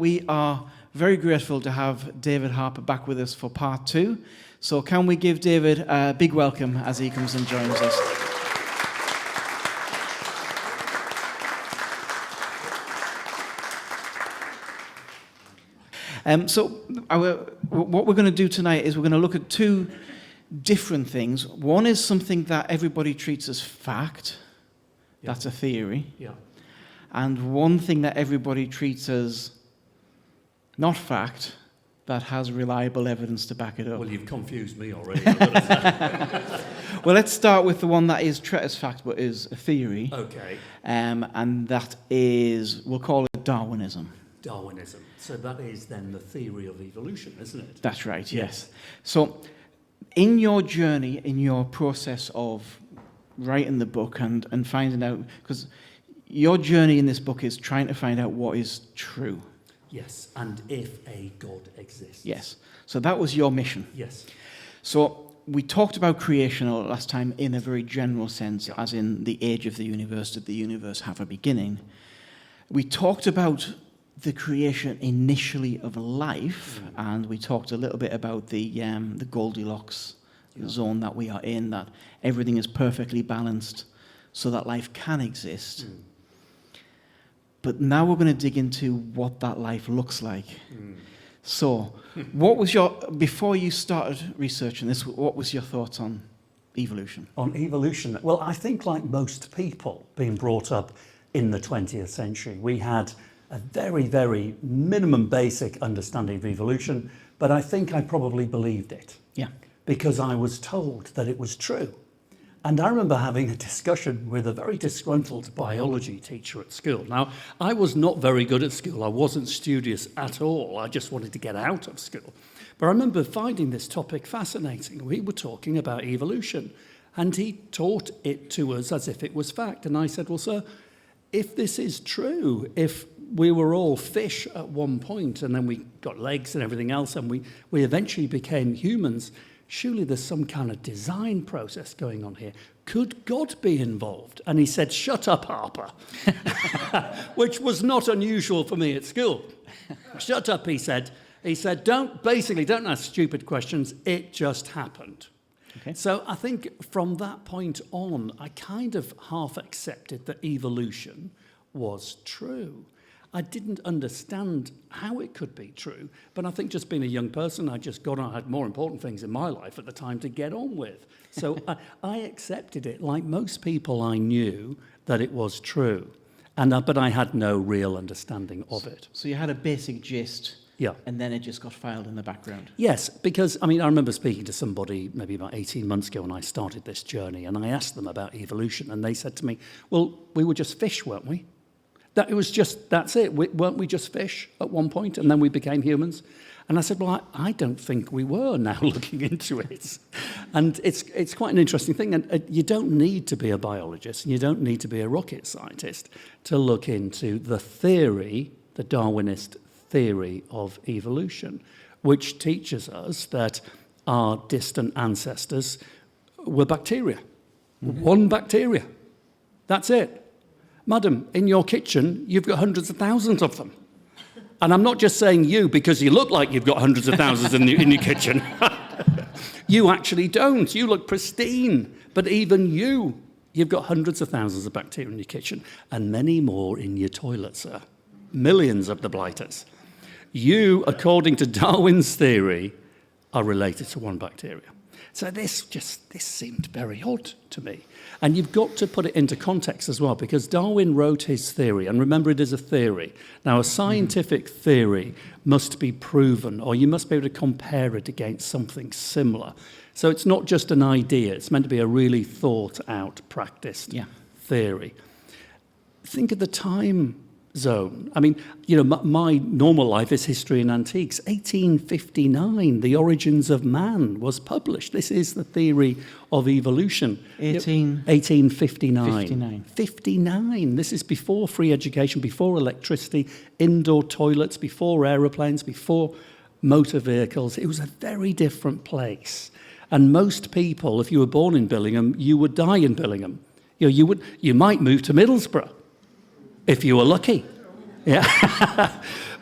we are very grateful to have David Harper back with us for part 2. So can we give David a big welcome as he comes and joins us? What we're going to do tonight is we're going to look at 2 different things. One is something that everybody treats as fact. Yeah. That's a theory. Yeah. And one thing that everybody treats as not fact, that has reliable evidence to back it up. Well, you've confused me already. Well, let's start with the one that is treated as fact, but is a theory. Okay. And that is, we'll call it Darwinism. Darwinism. So that is then the theory of evolution, isn't it? That's right, yes. So in your journey, in your process of writing the book and finding out, because your journey in this book is trying to find out what is true. Yes, and if a God exists. Yes, so that was your mission. Yes. So we talked about creation last time in a very general sense, as in the age of the universe. Did the universe have a beginning? We talked about the creation initially of life, and we talked a little bit about the Goldilocks zone that we are in, that everything is perfectly balanced so that life can exist. But now we're going to dig into what that life looks like. So, what was before you started researching this, what was your thoughts on evolution? On evolution? Well, I think like most people being brought up in the 20th century, we had a very, very minimum basic understanding of evolution, but I think I probably believed it. Yeah. Because I was told that it was true. And I remember having a discussion with a very disgruntled biology teacher at school. Now, I was not very good at school. I wasn't studious at all. I just wanted to get out of school. But I remember finding this topic fascinating. We were talking about evolution, and he taught it to us as if it was fact. And I said, well, sir, if this is true, if we were all fish at one point, and then we got legs and everything else, and we eventually became humans, surely there's some kind of design process going on here. Could God be involved? And he said, shut up, Harper, which was not unusual for me at school. Shut up, he said. He said, don't ask stupid questions. It just happened. Okay. So I think from that point on, I kind of half accepted that evolution was true. I didn't understand how it could be true, but I think just being a young person, I had more important things in my life at the time to get on with. So I accepted it, like most people I knew, that it was true, but I had no real understanding of it. So you had a basic gist, yeah, and then it just got filed in the background. Yes, because, I remember speaking to somebody maybe about 18 months ago when I started this journey, and I asked them about evolution, and they said to me, well, we were just fish, weren't we? That's it. Weren't we just fish at one point, and then we became humans? And I said, well, I don't think we were, now looking into it. And it's quite an interesting thing. And you don't need to be a biologist, and you don't need to be a rocket scientist to look into the Darwinist theory of evolution, which teaches us that our distant ancestors were bacteria. One bacteria. That's it. Madam, in your kitchen, you've got hundreds of thousands of them. And I'm not just saying you because you look like you've got hundreds of thousands in your kitchen. You actually don't. You look pristine. But even you've got hundreds of thousands of bacteria in your kitchen and many more in your toilet, sir. Millions of the blighters. You, according to Darwin's theory, are related to one bacteria. So this seemed very odd to me. And you've got to put it into context as well, because Darwin wrote his theory, and remember, it is a theory. Now, a scientific theory must be proven, or you must be able to compare it against something similar. So it's not just an idea. It's meant to be a really thought-out, practiced theory. Think of the time zone. My normal life is history and antiques. 1859, The Origins of Man was published. This is the theory of evolution. 1859. 59. This is before free education, before electricity, indoor toilets, before aeroplanes, before motor vehicles. It was a very different place. And most people, if you were born in Billingham, you would die in Billingham. You might move to Middlesbrough if you were lucky. Yeah.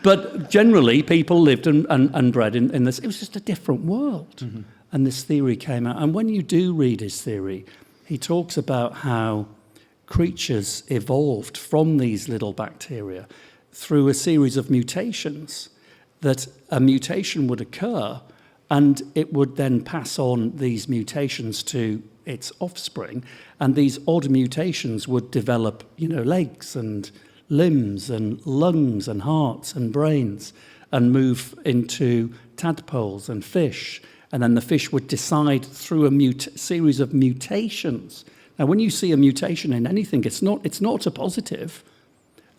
But generally, people lived and bred in this. It was just a different world. Mm-hmm. And this theory came out. And when you do read his theory, he talks about how creatures evolved from these little bacteria through a series of mutations, that a mutation would occur and it would then pass on these mutations to its offspring, and these odd mutations would develop, legs and limbs and lungs and hearts and brains and move into tadpoles and fish, and then the fish would decide through a series of mutations. Now, when you see a mutation in anything, it's not a positive,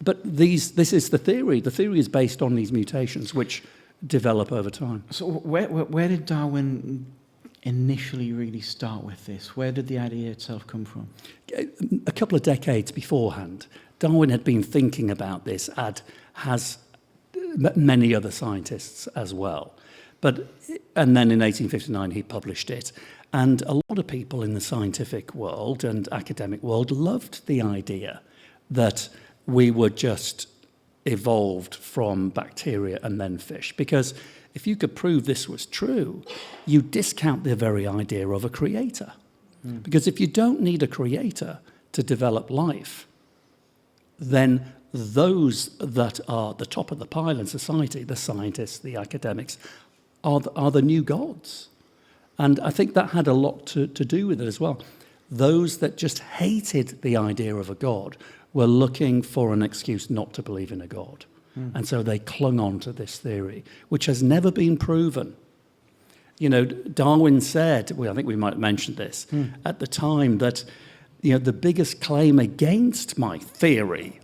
but this is the theory. The theory is based on these mutations, which develop over time. So where did Darwin initially really start with this? Where did the idea itself come from? A couple of decades beforehand, Darwin had been thinking about this, has many other scientists as well. And then in 1859 he published it. And a lot of people in the scientific world and academic world loved the idea that we were just evolved from bacteria and then fish. Because if you could prove this was true, you discount the very idea of a creator. Mm. Because if you don't need a creator to develop life, then those that are the top of the pile in society, the scientists, the academics, are the new gods. And I think that had a lot to do with it as well. Those that just hated the idea of a god were looking for an excuse not to believe in a god. Mm. And so they clung on to this theory, which has never been proven. Darwin said, I think we might have mentioned this, at the time, that the biggest claim against my theory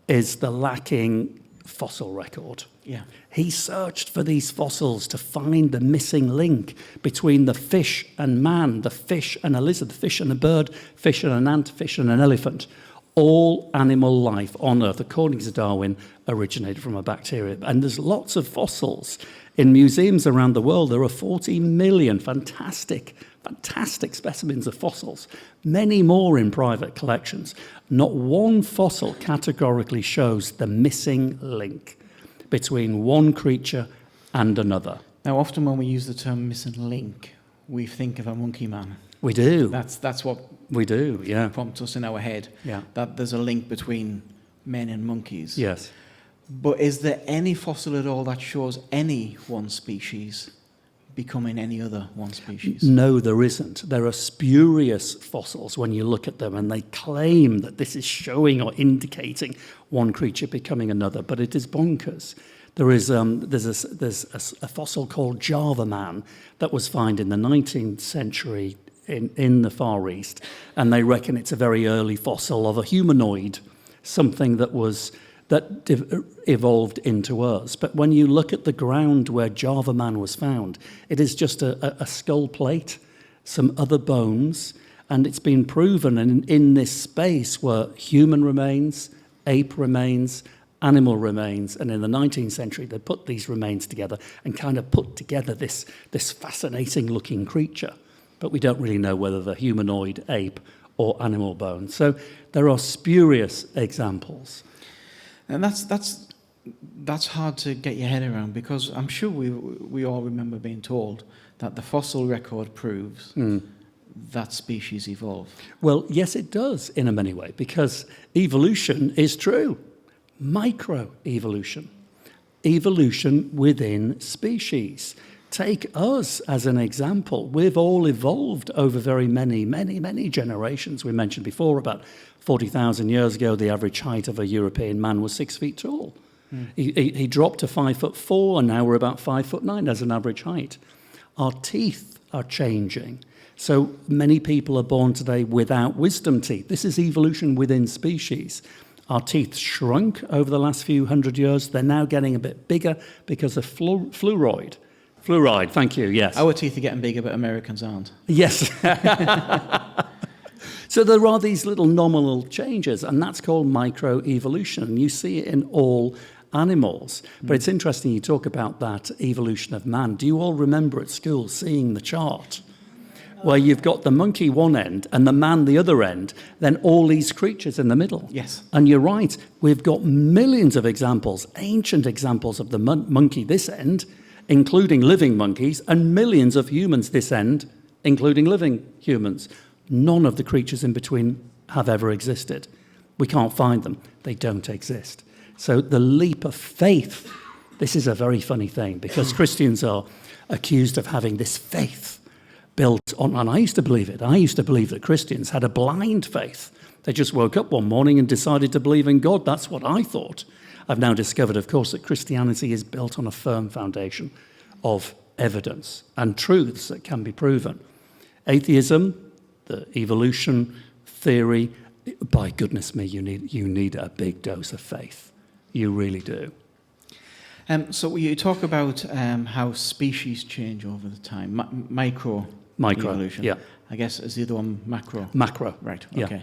is the lacking fossil record. Yeah. He searched for these fossils to find the missing link between the fish and man, the fish and a lizard, the fish and a bird, fish and an ant, fish and an elephant. All animal life on Earth, according to Darwin, originated from a bacteria. And there's lots of fossils. In museums around the world, there are 40 million fantastic specimens of fossils, many more in private collections. Not one fossil categorically shows the missing link between one creature and another. Now, often when we use the term missing link, we think of a monkey man. We do. That's what we do, yeah. prompts us in our head, yeah. that there's a link between men and monkeys. Yes. But is there any fossil at all that shows any one species becoming any other one species? No, there isn't. There are spurious fossils when you look at them, and they claim that this is showing or indicating one creature becoming another, but it is bonkers. There's a fossil called Java Man that was found in the 19th century in the Far East, and they reckon it's a very early fossil of a humanoid, something that evolved into us. But when you look at the ground where Java Man was found, it is just a skull plate, some other bones, and it's been proven in this space were human remains, ape remains, animal remains, and in the 19th century they put these remains together and kind of put together this fascinating looking creature. But we don't really know whether they're humanoid, ape, or animal bones. So there are spurious examples. And that's hard to get your head around, because I'm sure we all remember being told that the fossil record proves that species evolve. Well, yes, it does in a many way, because evolution is true. Microevolution. Evolution within species. Take us as an example. We've all evolved over very many generations. We mentioned before about 40,000 years ago, the average height of a European man was 6 feet tall. Mm. He dropped to 5'4", and now we're about 5'9" as an average height. Our teeth are changing. So many people are born today without wisdom teeth. This is evolution within species. Our teeth shrunk over the last few hundred years. They're now getting a bit bigger because of fluoride. Fluoride, thank you, yes. Our teeth are getting bigger, but Americans aren't. Yes. So there are these little nominal changes, and that's called microevolution. You see it in all animals. But it's interesting you talk about that evolution of man. Do you all remember at school seeing the chart where you've got the monkey one end and the man the other end, then all these creatures in the middle. Yes. And you're right, we've got millions of examples, ancient examples of the monkey this end, including living monkeys, and millions of humans this end, including living humans. None of the creatures in between have ever existed. We can't find them. They don't exist. So the leap of faith, this is a very funny thing, because Christians are accused of having this faith built on, and I used to believe it. I used to believe that Christians had a blind faith. They just woke up one morning and decided to believe in God. That's what I thought. I've now discovered, of course, that Christianity is built on a firm foundation of evidence and truths that can be proven. Atheism, the evolution theory, by goodness me, you need a big dose of faith. You really do. So you talk about how species change over the time. Microevolution. Yeah. I guess is the other one macro. Macro. Right. Yeah. Okay.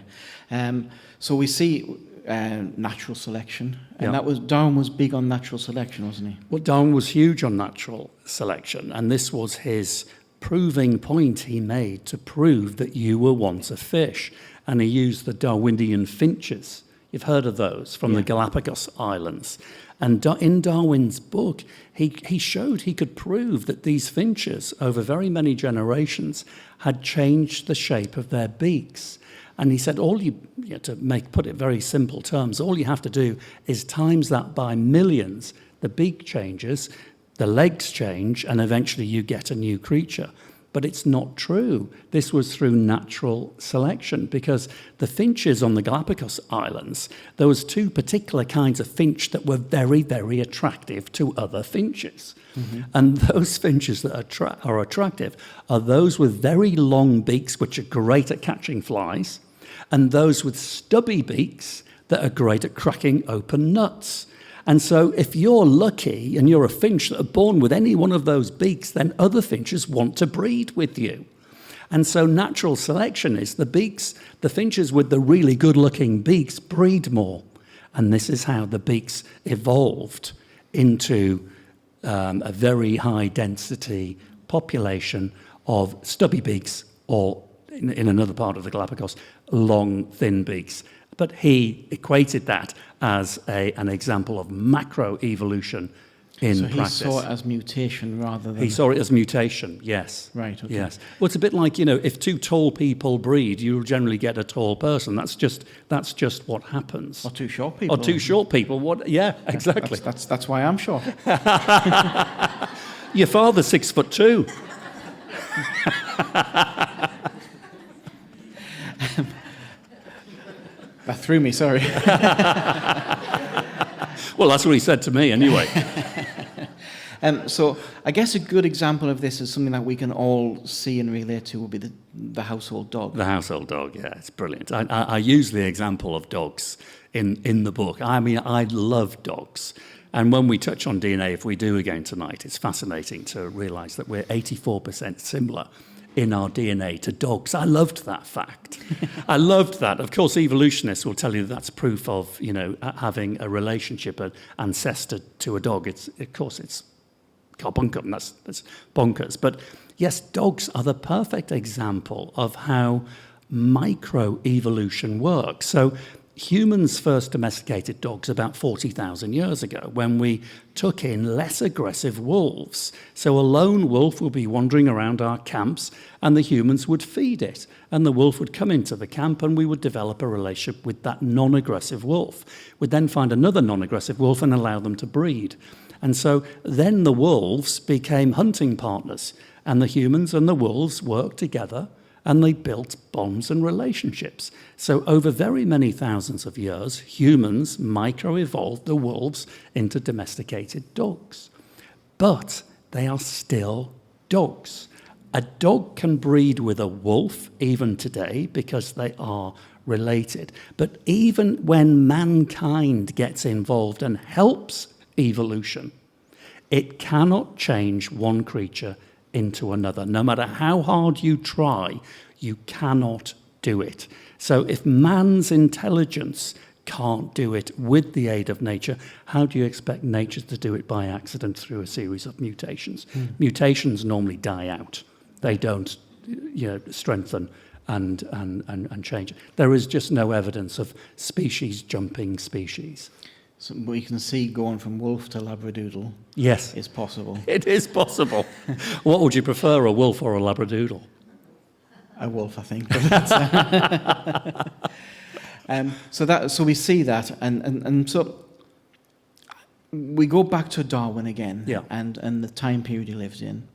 So we see natural selection, and Yeah. Darwin was big on natural selection, wasn't he? Well, Darwin was huge on natural selection, and this was his proving point he made to prove that you were once a fish. And he used the Darwinian finches. You've heard of those from the Galapagos Islands. And in Darwin's book, he showed he could prove that these finches, over very many generations, had changed the shape of their beaks. And he said, put it very simple terms, all you have to do is times that by millions. The beak changes, the legs change, and eventually you get a new creature. But it's not true. This was through natural selection, because the finches on the Galapagos Islands, there was two particular kinds of finch that were very, very attractive to other finches. Mm-hmm. And those finches that are attractive are those with very long beaks, which are great at catching flies, and those with stubby beaks that are great at cracking open nuts. And so if you're lucky and you're a finch that are born with any one of those beaks, then other finches want to breed with you. And so natural selection is the finches with the really good-looking beaks breed more. And this is how the beaks evolved into a very high-density population of stubby beaks, or in another part of the Galapagos, long, thin beaks. But he equated that as an example of macroevolution in practice. So he saw it as mutation rather than... He saw it as mutation, yes. Right, okay. Yes. Well, it's a bit like, if two tall people breed, you'll generally get a tall person. That's just what happens. Or two short people. Or two short people. What? Yeah, exactly. That's why I'm short. Your father's 6'2". That threw me, sorry. Well, that's what he said to me anyway. So I guess a good example of this is something that we can all see and relate to would be the household dog. The household dog, yeah, it's brilliant. I use the example of dogs in the book. I mean, I love dogs. And when we touch on DNA, if we do again tonight, it's fascinating to realise that we're 84% similar in our DNA to dogs. I loved that fact. I loved that. Of course, evolutionists will tell you that's proof of, having a relationship, an ancestor to a dog. It's carbuncle, that's bonkers. But yes, dogs are the perfect example of how microevolution works. So humans first domesticated dogs about 40,000 years ago when we took in less aggressive wolves. So a lone wolf would be wandering around our camps and the humans would feed it. And the wolf would come into the camp and we would develop a relationship with that non-aggressive wolf. We'd then find another non-aggressive wolf and allow them to breed. And so then the wolves became hunting partners and the humans and the wolves worked together and they built bonds and relationships. So over very many thousands of years, humans micro-evolved the wolves into domesticated dogs. But they are still dogs. A dog can breed with a wolf even today because they are related. But even when mankind gets involved and helps evolution, it cannot change one creature into another. No matter how hard you try, you cannot do it. So if man's intelligence can't do it with the aid of nature, how do you expect nature to do it by accident through a series of mutations? Mutations normally die out. They don't strengthen and change. There is just no evidence of species jumping species. So we can see going from wolf to labradoodle. Yes, Is possible. it is possible. What would you prefer, a wolf or a labradoodle? A wolf, I think. So we see that, and so we go back to Darwin again, Yeah. and the time period he lived in.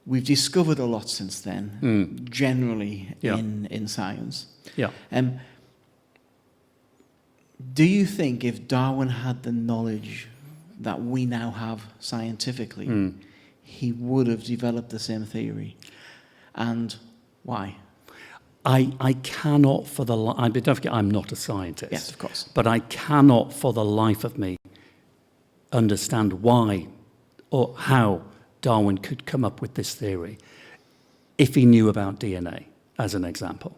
We've discovered a lot since then, generally Yeah. in science. Yeah. Do you think if Darwin had the knowledge that we now have scientifically, he would have developed the same theory? And why? I cannot for the life, don't forget I'm not a scientist. Yes, of course. But I cannot for the life of me understand why or how Darwin could come up with this theory if he knew about DNA, as an example.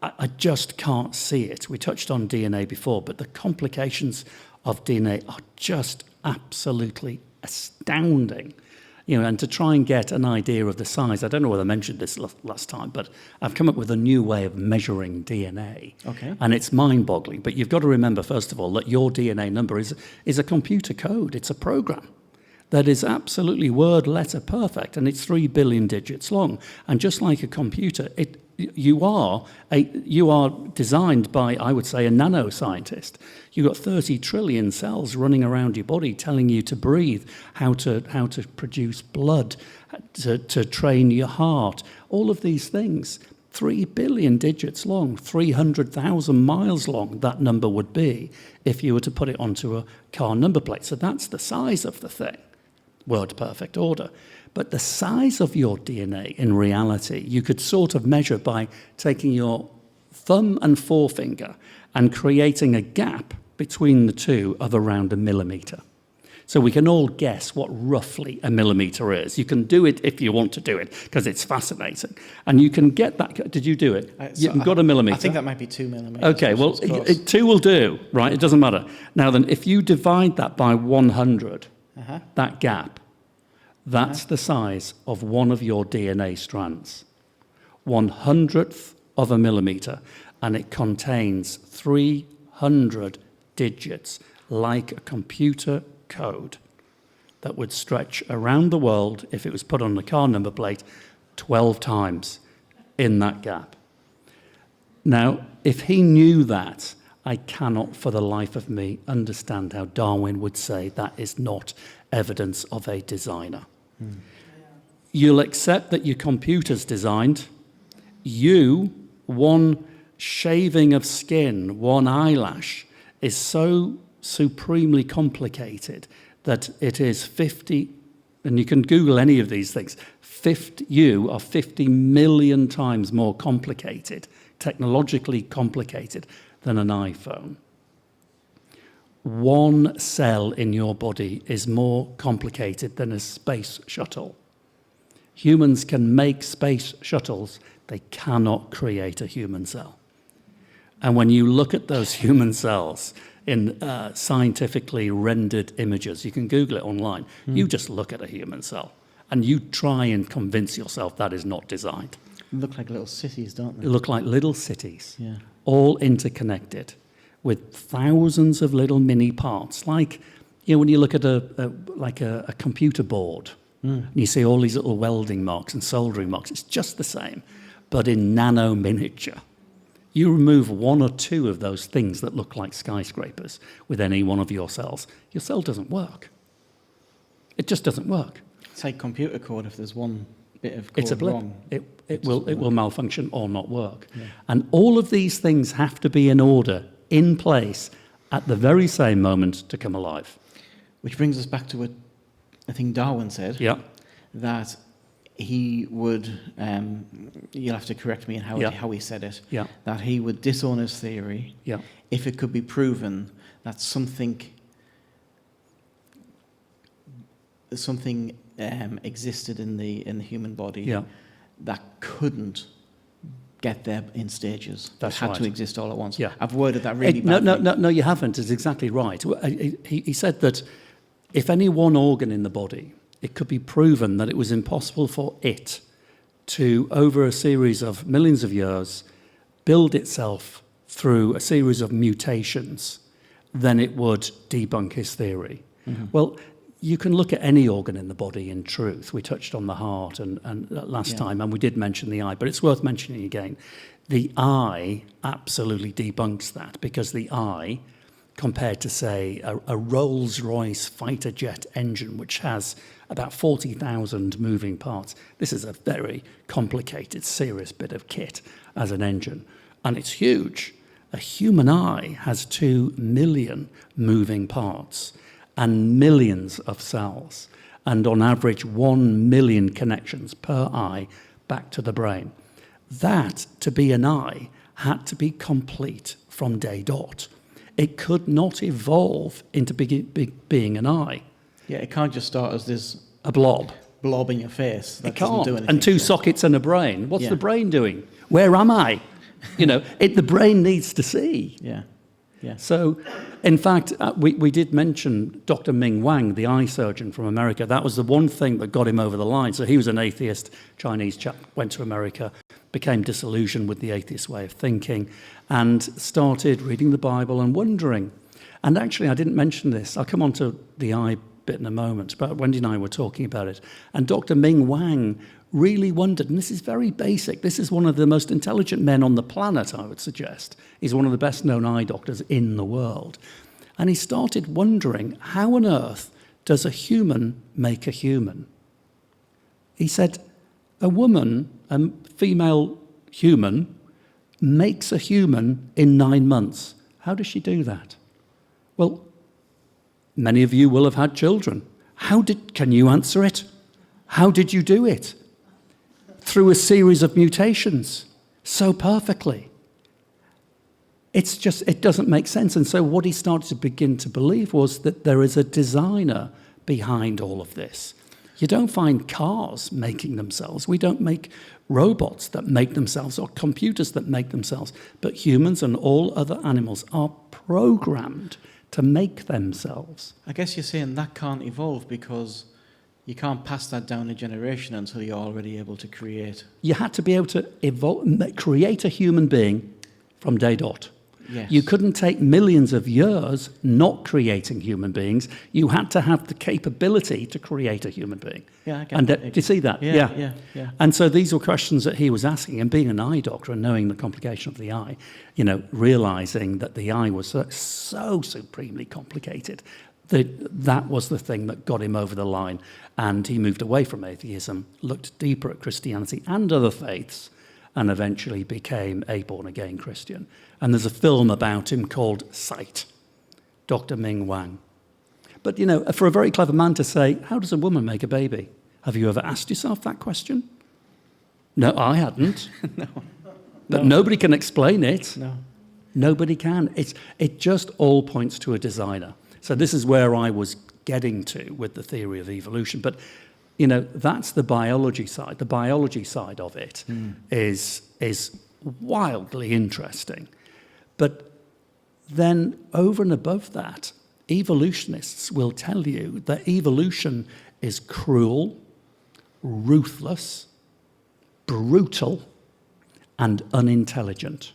I just can't see it. We touched on DNA before, but the complications of DNA are just absolutely astounding. And to try and get an idea of the size, I don't know whether I mentioned this last time, but I've come up with a new way of measuring DNA. Okay. And it's mind-boggling. But you've got to remember, first of all, that your DNA number is a computer code. It's a program that is absolutely word letter perfect, and it's 3 billion digits long. And just like a computer, you are designed by, I would say, a nanoscientist. You've got 30 trillion cells running around your body telling you to breathe, how to produce blood, to train your heart, all of these things. 3 billion digits long, 300,000 miles long, that number would be if you were to put it onto a car number plate. So that's the size of the thing. Word perfect order. But the size of your DNA in reality, you could sort of measure by taking your thumb and forefinger and creating a gap between the two of around 1 millimeter. So we can all guess what roughly 1 millimeter is. You can do it if you want to do it, because it's fascinating. And you can get that. Did you do it? You've got 1 millimeter. I think that might be 2 millimeters. Okay, well, 2 will do, right? It doesn't matter. Now then, if you divide that by 100, that gap, that's the size of one of your DNA strands. 1/100th of a millimeter, and it contains 300 digits, like a computer code, that would stretch around the world, if it was put on the car number plate, 12 times in that gap. Now, if he knew that, I cannot for the life of me understand how Darwin would say that is not evidence of a designer. You'll accept that your computer's designed. One shaving of skin, one eyelash, is so supremely complicated that it is 50, and you can Google any of these things, you are 50 million times more complicated, technologically complicated, than an iPhone. One cell in your body is more complicated than a space shuttle. Humans can make space shuttles. They cannot create a human cell. And when you look at those human cells in scientifically rendered images, you can Google it online, you just look at a human cell and you try and convince yourself that is not designed. They look like little cities, don't they? They look like little cities, Yeah. all interconnected, with thousands of little mini parts, like when you look at a computer board, and you see all these little welding marks and soldering marks. It's just the same, but in nano miniature. You remove one or two of those things that look like skyscrapers with any one of your cells, your cell doesn't work. It just doesn't work. It's like computer code. If there's one bit of code It's a blip. wrong, It will malfunction or not work. Yeah. And all of these things have to be in order, in place, at the very same moment to come alive. which brings us back to what I think Darwin said. Yeah. That he would, you'll have to correct me in how he said it, Yeah. that he would disown his theory Yeah. if it could be proven that something existed in the human body Yeah. that couldn't get there in stages. That's it had right. to exist all at once. Yeah. I've worded that really No, badly. no, you haven't. It's exactly right. He said that if any one organ in the body, it could be proven that it was impossible for it to, over a series of millions of years, build itself through a series of mutations, then it would debunk his theory. Mm-hmm. Well, you can look at any organ in the body, in truth. We touched on the heart and last time, and we did mention the eye, but it's worth mentioning again. The eye absolutely debunks that, because the eye, compared to, say, a Rolls-Royce fighter jet engine, which has about 40,000 moving parts, this is a very complicated, serious bit of kit as an engine, and it's huge. A human eye has 2 million moving parts and millions of cells, and on average 1 million connections per eye back to the brain. That, to be an eye, had to be complete from day dot. It could not evolve into being an eye. Yeah, it can't just start as this a blob in your face. That it can't. Do anything. And 2 sockets and a brain. What's the brain doing? Where am I? The brain needs to see. Yeah. Yeah. So, in fact, we did mention Dr. Ming Wang, the eye surgeon from America. That was the one thing that got him over the line. So he was an atheist, Chinese chap, went to America, became disillusioned with the atheist way of thinking, and started reading the Bible and wondering. And actually, I didn't mention this. I'll come on to the eye bit in a moment, but Wendy and I were talking about it. And Dr. Ming Wang really wondered, and this is very basic, this is one of the most intelligent men on the planet, I would suggest. He's one of the best known eye doctors in the world. And he started wondering, how on earth does a human make a human? He said, a woman, a female human, makes a human in 9 months. How does she do that? Well, many of you will have had children. Can you answer it? How did you do it? Through a series of mutations, so perfectly. It doesn't make sense. And so what he started to begin to believe was that there is a designer behind all of this. You don't find cars making themselves. We don't make robots that make themselves or computers that make themselves. But humans and all other animals are programmed to make themselves. I guess you're saying that can't evolve because you can't pass that down a generation until you're already able to create. You had to be able to create a human being from day dot. Yes. You couldn't take millions of years not creating human beings. You had to have the capability to create a human being. Yeah, I get and that. do you see that? Yeah. And so these were questions that he was asking, and being an eye doctor and knowing the complication of the eye, realizing that the eye was so supremely complicated, that was the thing that got him over the line. And he moved away from atheism, looked deeper at Christianity and other faiths, and eventually became a born-again Christian. And there's a film about him called Sight, Dr. Ming Wang. But, for a very clever man to say, how does a woman make a baby? Have you ever asked yourself that question? No, I hadn't. No. But nobody can explain it. No. Nobody can. It just all points to a designer. So this is where I was getting to with the theory of evolution. But, that's the biology side. The biology side of it is wildly interesting. But then over and above that, evolutionists will tell you that evolution is cruel, ruthless, brutal, and unintelligent.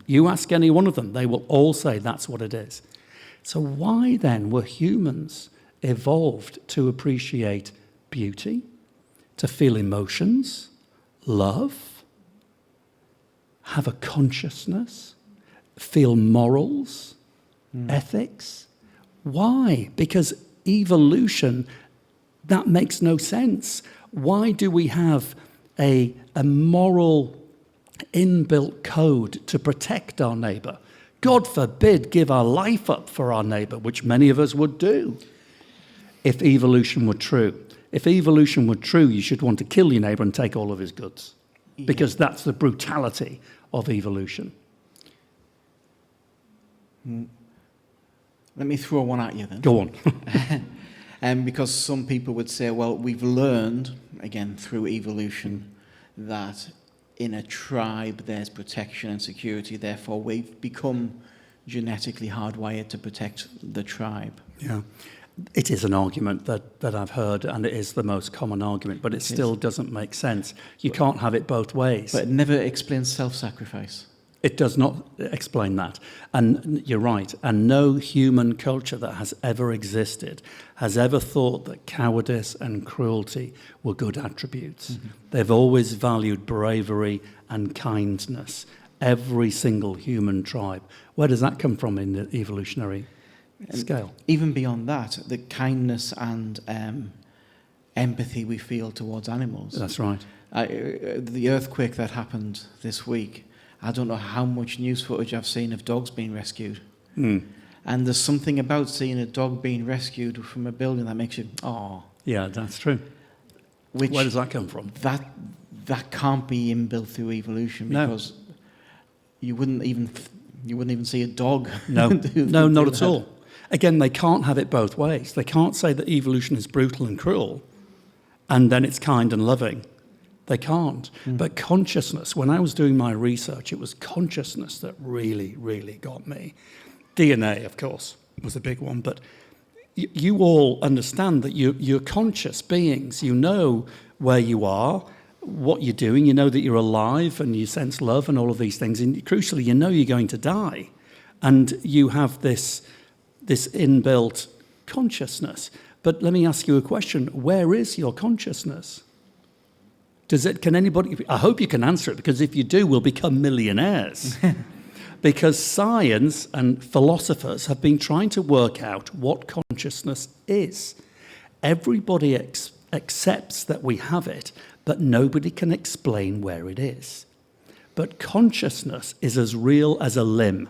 You ask any one of them, they will all say that's what it is. So why then were humans evolved to appreciate beauty, to feel emotions, love, have a consciousness, feel morals, ethics? Why? Because evolution, that makes no sense. Why do we have a moral inbuilt code to protect our neighbour? God forbid give our life up for our neighbour, which many of us would do if evolution were true. If evolution were true, you should want to kill your neighbour and take all of his goods, because that's the brutality of evolution. Let me throw one at you then. Go on. Because some people would say, well, we've learned, again, through evolution, that in a tribe there's protection and security, therefore we've become genetically hardwired to protect the tribe. Yeah. It is an argument that I've heard, and it is the most common argument, but it still doesn't make sense. You can't have it both ways. But it never explains self-sacrifice. It does not explain that. And you're right. And no human culture that has ever existed has ever thought that cowardice and cruelty were good attributes. Mm-hmm. They've always valued bravery and kindness. Every single human tribe. Where does that come from in the evolutionary scale? Even beyond that, the kindness and empathy we feel towards animals. That's right. The earthquake that happened this week, I don't know how much news footage I've seen of dogs being rescued. Mm. And there's something about seeing a dog being rescued from a building that makes you, oh. Yeah, that's true. Where does that come from? That can't be inbuilt through evolution, because you wouldn't even see a dog. No, no, not at all. Again, they can't have it both ways. They can't say that evolution is brutal and cruel, and then it's kind and loving. They can't. Mm. But consciousness, when I was doing my research, it was consciousness that really, really got me. DNA, of course, was a big one, but you all understand that you're conscious beings. You know where you are, what you're doing. You know that you're alive, and you sense love and all of these things. And crucially, you know you're going to die. And you have this inbuilt consciousness. But let me ask you a question. Where is your consciousness? Can anybody, I hope you can answer it, because if you do, we'll become millionaires. Because science and philosophers have been trying to work out what consciousness is. Everybody accepts that we have it, but nobody can explain where it is. But consciousness is as real as a limb.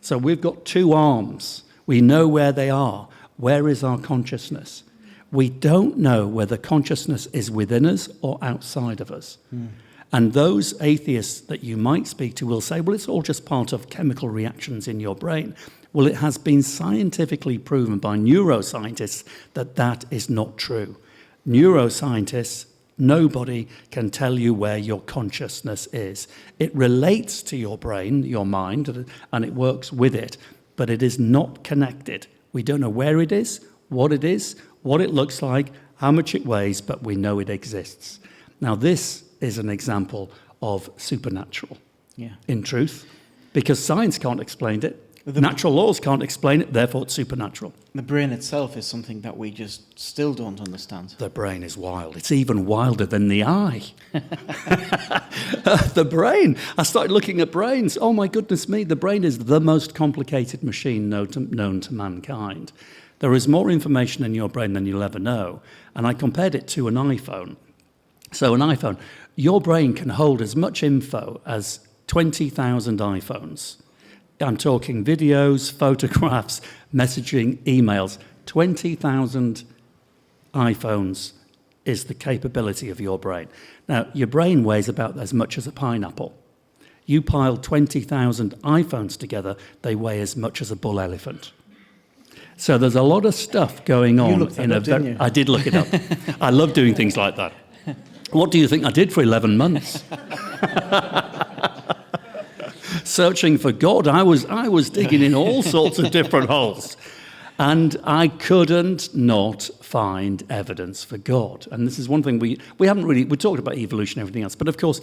So we've got two arms. We know where they are. Where is our consciousness? We don't know whether consciousness is within us or outside of us. Mm. And those atheists that you might speak to will say, well, it's all just part of chemical reactions in your brain. Well, it has been scientifically proven by neuroscientists that that is not true. Neuroscientists, nobody can tell you where your consciousness is. It relates to your brain, your mind, and it works with it, but it is not connected. We don't know where it is, what it looks like, how much it weighs, but we know it exists. Now, this is an example of supernatural, in truth, because science can't explain it. Natural laws can't explain it, therefore it's supernatural. The brain itself is something that we just still don't understand. The brain is wild. It's even wilder than the eye. The brain. I started looking at brains. Oh, my goodness me. The brain is the most complicated machine known to mankind. There is more information in your brain than you'll ever know. And I compared it to an iPhone. So an iPhone, your brain can hold as much info as 20,000 iPhones. I'm talking videos, photographs, messaging, emails. 20,000 iPhones is the capability of your brain. Now, your brain weighs about as much as a pineapple. You pile 20,000 iPhones together, they weigh as much as a bull elephant. So there's a lot of stuff going on. You looked that up, didn't you? I did look it up. I love doing things like that. What do you think I did for 11 months? Searching for God. I was digging in all sorts of different holes. And I couldn't not find evidence for God. And this is one thing we haven't really, we talked about evolution and everything else, but of course,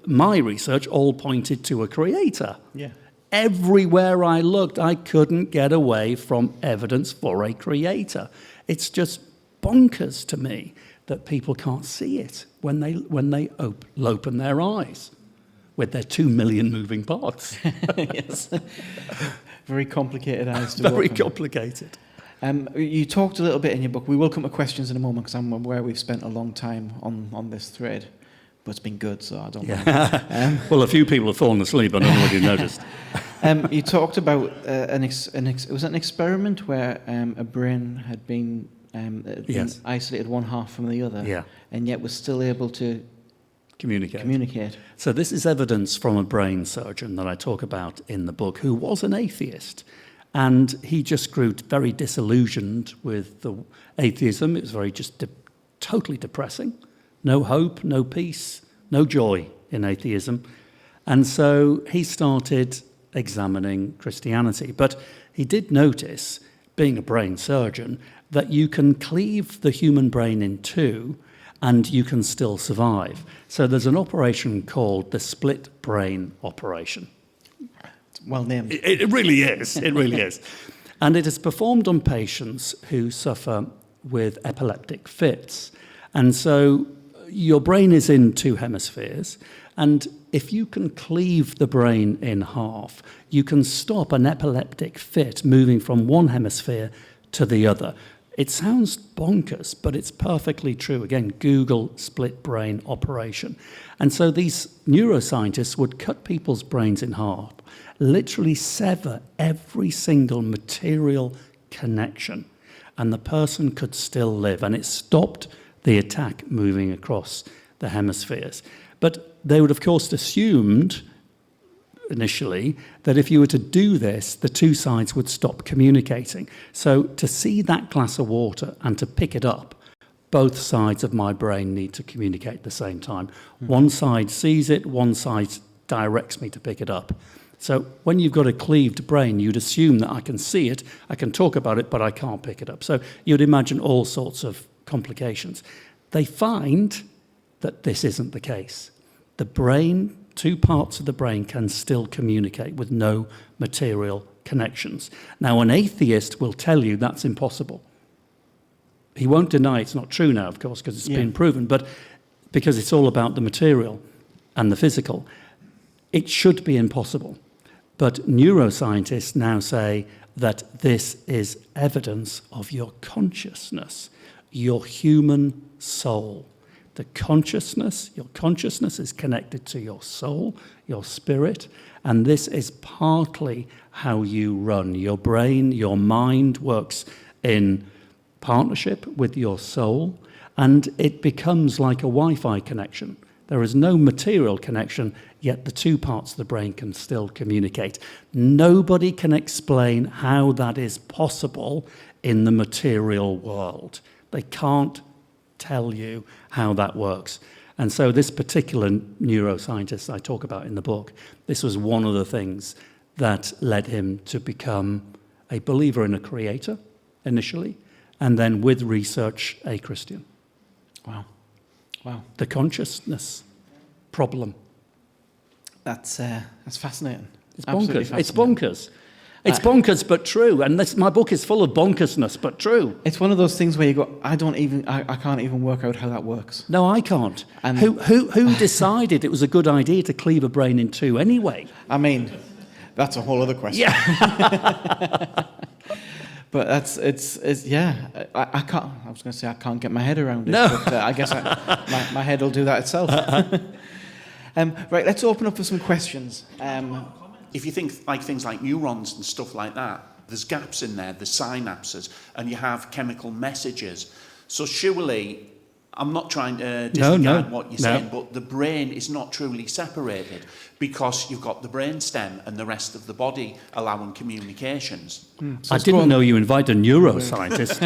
my research all pointed to a creator. Yeah. Everywhere I looked, I couldn't get away from evidence for a creator. It's just bonkers to me that people can't see it when they open their eyes with their 2 million moving parts. Yes. Very complicated eyes to Very open. complicated. You talked a little bit in your book. We will come to questions in a moment because I'm aware we've spent a long time on this thread. But it's been good, so I don't mind. Well, a few people have fallen asleep. I don't know whether you noticed. You talked about was it an experiment where a brain had been Yes. isolated one half from the other, and yet was still able to communicate. So this is evidence from a brain surgeon that I talk about in the book, who was an atheist. And he just grew very disillusioned with the atheism. It was very totally depressing. No hope, no peace, no joy in atheism. And so he started examining Christianity. But he did notice, being a brain surgeon, that you can cleave the human brain in two and you can still survive. So there's an operation called the split brain operation. Well named. It really is. It really is. And it is performed on patients who suffer with epileptic fits. And so your brain is in two hemispheres, and if you can cleave the brain in half, you can stop an epileptic fit moving from one hemisphere to the other. It sounds bonkers, but it's perfectly true. Again, Google split brain operation. And so these neuroscientists would cut people's brains in half, literally sever every single material connection, and the person could still live. And it stopped the attack moving across the hemispheres. But they would, of course, assumed initially that if you were to do this, the two sides would stop communicating. So to see that glass of water and to pick it up, both sides of my brain need to communicate at the same time. One side sees it, one side directs me to pick it up. So when you've got a cleaved brain, you'd assume that I can see it, I can talk about it, but I can't pick it up. So you'd imagine all sorts of complications. They find that this isn't the case. The brain, two parts of the brain can still communicate with no material connections. Now, an atheist will tell you that's impossible. He won't deny it's not true now, of course, because it's been proven, but because it's all about the material and the physical, it should be impossible. But neuroscientists now say that this is evidence of your consciousness, your human soul. The consciousness, your consciousness is connected to your soul, your spirit, and this is partly how you run. Your brain, your mind works in partnership with your soul, and it becomes like a Wi-Fi connection. There is no material connection, yet the two parts of the brain can still communicate. Nobody can explain how that is possible in the material world. They can't tell you how that works. And so this particular neuroscientist I talk about in the book, this was one of the things that led him to become a believer in a creator initially, and then with research, a Christian. Wow. Wow. The consciousness problem. That's fascinating. It's Absolutely bonkers. It's fascinating. bonkers. It's bonkers, but true. And my book is full of bonkersness, but true. It's one of those things where you go, I can't even work out how that works. No, I can't. And Who decided it was a good idea to cleave a brain in two anyway? I mean, that's a whole other question. Yeah. But I can't. I was going to say I can't get my head around it. No. But I guess my head will do that itself. Right, let's open up for some questions. If you think like things like neurons and stuff like that, there's gaps in there, there's synapses, and you have chemical messages. So surely, I'm not trying to disregard what you're saying, but the brain is not truly separated because you've got the brainstem and the rest of the body allowing communications. So I didn't know you invited a neuroscientist.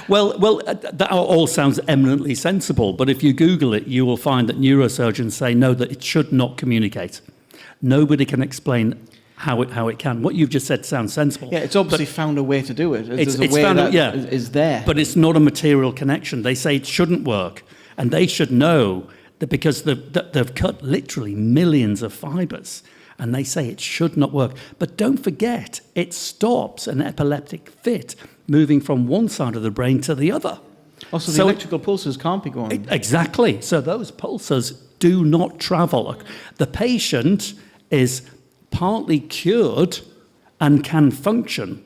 Well, that all sounds eminently sensible, but if you Google it, you will find that neurosurgeons say no, that it should not communicate. Nobody can explain how it can. What you've just said sounds sensible. Yeah, it's obviously found a way to do it. There's a it's way found that is there. But it's not a material connection. They say it shouldn't work, and they should know that because they've cut literally millions of fibres, and they say it should not work. But don't forget, it stops an epileptic fit moving from one side of the brain to the other. Also, the electrical pulses can't be going. Exactly. So those pulses do not travel. The patient is partly cured and can function.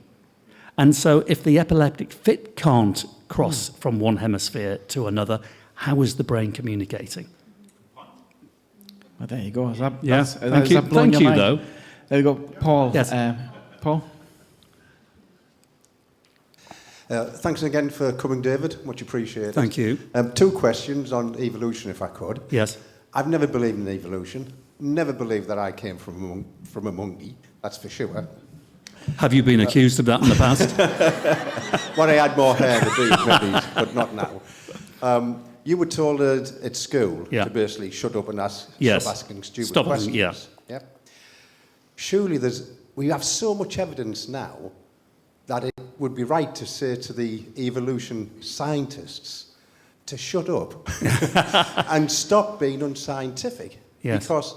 And so if the epileptic fit can't cross from one hemisphere to another, how is the brain communicating? Well, there you go. Thank you, though. There you go. Paul. Yes. Paul? Thanks again for coming, David. Much appreciated. Thank you. 2 questions on evolution, if I could. Yes. I've never believed in evolution. Never believed that I came from a monkey. That's for sure. Have you been accused of that in the past? When I had more hair, maybe, but not now. You were told at school to basically shut up and stop asking stupid questions. Yeah. Surely we have so much evidence now that it would be right to say to the evolution scientists to shut up and stop being unscientific. Yes. Because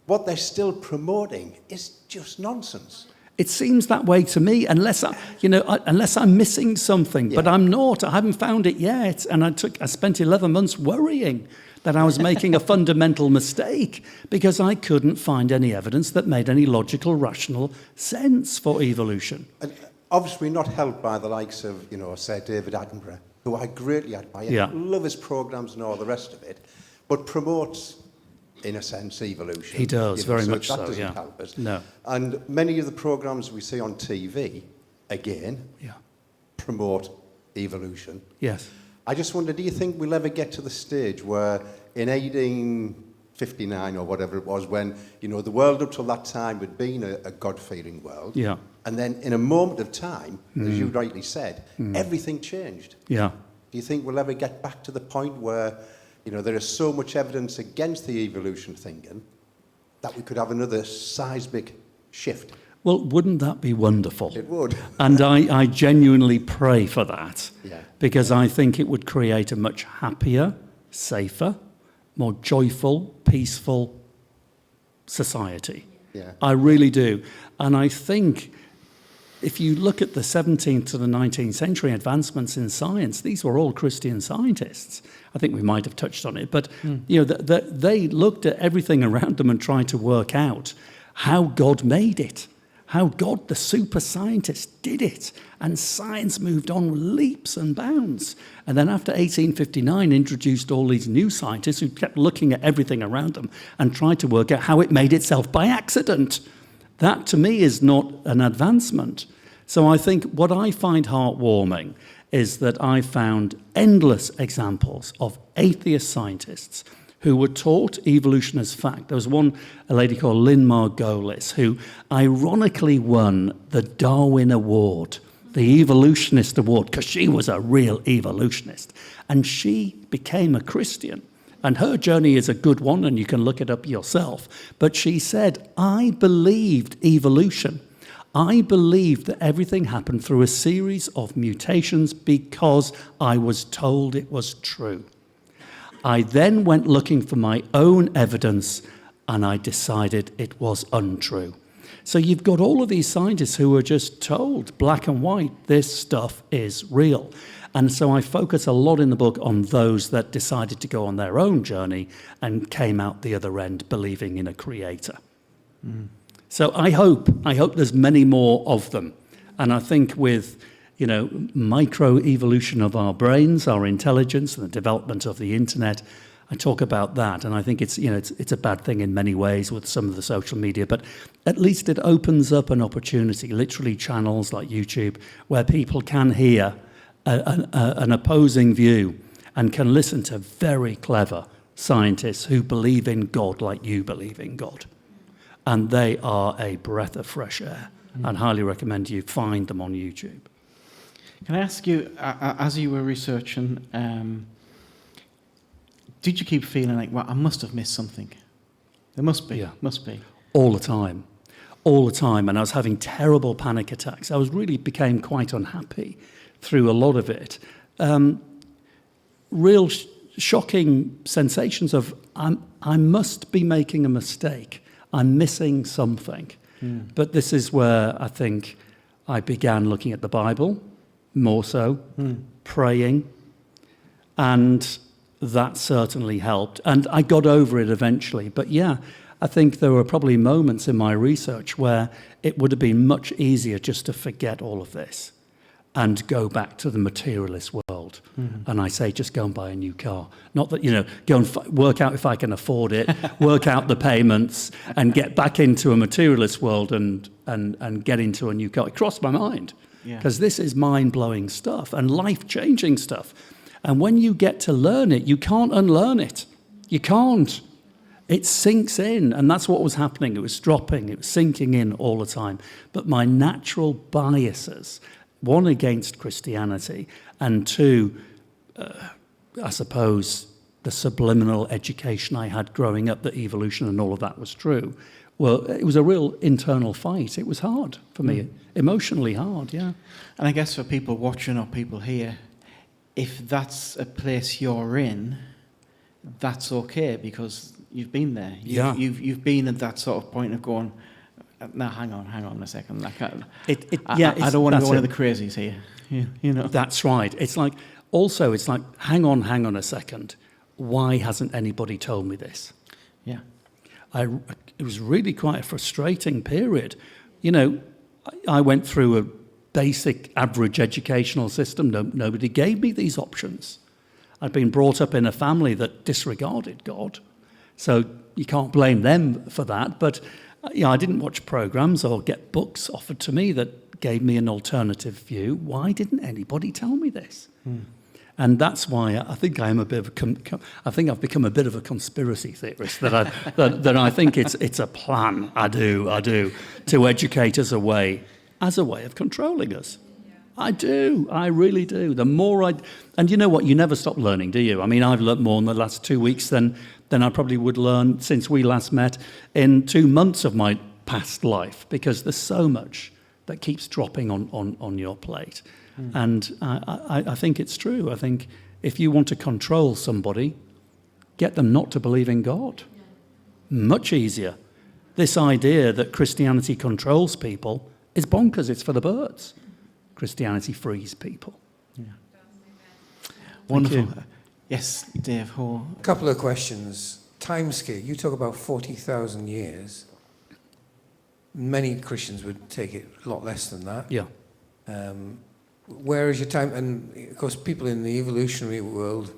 what they're still promoting is just nonsense. It seems that way to me, unless I'm missing something. Yeah. But I'm not. I haven't found it yet, and I spent 11 months worrying that I was making a fundamental mistake because I couldn't find any evidence that made any logical, rational sense for evolution. And obviously not helped by the likes of, Sir David Attenborough, who I greatly admire. Yeah. Love his programmes and all the rest of it, but promotes, in a sense, evolution. He does, very much so, that doesn't yeah. help us. No. And many of the programmes we see on TV, again, Yeah. promote evolution. Yes. I just wonder, do you think we'll ever get to the stage where in 1859 or whatever it was, when, the world up till that time had been a God-fearing world, Yeah. and then in a moment of time, as you rightly said, everything changed. Yeah. Do you think we'll ever get back to the point where, there is so much evidence against the evolution thinking that we could have another seismic shift? Well, wouldn't that be wonderful? It would. And I genuinely pray for that. Yeah. Because I think it would create a much happier, safer, more joyful, peaceful society. Yeah. I really do. And I think if you look at the 17th to the 19th century advancements in science, these were all Christian scientists. I think we might have touched on it. But they looked at everything around them and tried to work out how God made it, how God, the super scientist, did it. And science moved on with leaps and bounds. And then after 1859, introduced all these new scientists who kept looking at everything around them and tried to work out how it made itself by accident. That, to me, is not an advancement. So I think what I find heartwarming is that I found endless examples of atheist scientists who were taught evolution as fact. There was a lady called Lynn Margolis, who ironically won the Darwin Award, the Evolutionist Award, because she was a real evolutionist. And she became a Christian. And her journey is a good one, and you can look it up yourself. But she said, I believed evolution. I believed that everything happened through a series of mutations because I was told it was true. I then went looking for my own evidence, and I decided it was untrue. So you've got all of these scientists who were just told, black and white, this stuff is real. And so I focus a lot in the book on those that decided to go on their own journey and came out the other end believing in a creator. So I hope there's many more of them. And I think with, microevolution of our brains, our intelligence, and the development of the internet, I talk about that. And I think it's a bad thing in many ways with some of the social media, but at least it opens up an opportunity, literally channels like YouTube, where people can hear an opposing view and can listen to very clever scientists who believe in God like you believe in God. And they are a breath of fresh air. I'd highly recommend you find them on YouTube. Can I ask you, as you were researching, did you keep feeling like, well, I must have missed something? There must be, must be. All the time. And I was having terrible panic attacks. I became quite unhappy through a lot of it. Real shocking sensations of, I must be making a mistake. I'm missing something. But this is where I think I began looking at the Bible, more so, praying, and that certainly helped. And I got over it eventually. But I think there were probably moments in my research where it would have been much easier just to forget all of this and go back to the materialist world. And I say, just go and buy a new car. Not that, go and work out if I can afford it, work out the payments, and get back into a materialist world and get into a new car. It crossed my mind, because this is mind-blowing stuff and life-changing stuff. And when you get to learn it, you can't unlearn it. You can't. It sinks in, and that's what was happening. It was dropping, it was sinking in all the time. But my natural biases, one, against Christianity, and two, I suppose, the subliminal education I had growing up that evolution and all of that was true, well, it was a real internal fight. It was hard for me, emotionally hard, yeah. And I guess for people watching or people here, if that's a place you're in, that's okay because you've been there. You've been at that sort of point of going, no, hang on a second. I don't want to be one of the crazies here. You know. That's right. It's like, hang on a second. Why hasn't anybody told me this? Yeah. It was really quite a frustrating period. You know, I went through a basic average educational system. Nobody gave me these options. I'd been brought up in a family that disregarded God. So you can't blame them for that. But I didn't watch programs or get books offered to me that gave me an alternative view. Why didn't anybody tell me this? And that's why I think I'm a bit of I think I've become a bit of a conspiracy theorist. That I think it's a plan. I do to educate us as a way of controlling us. I do. I really do. The more and you know what? You never stop learning, do you? I mean, I've learnt more in the last 2 weeks than I probably would learn since we last met in 2 months of my past life, because there's so much that keeps dropping on your plate. And I think it's true. I think if you want to control somebody, get them not to believe in God. Much easier. This idea that Christianity controls people is bonkers. It's for the birds. Christianity frees people. Yeah. Wonderful. Yes, Dave. A couple of questions. Timescale. You talk about 40,000 years. Many Christians would take it a lot less than that. Yeah. Where is your time? And of course, people in the evolutionary world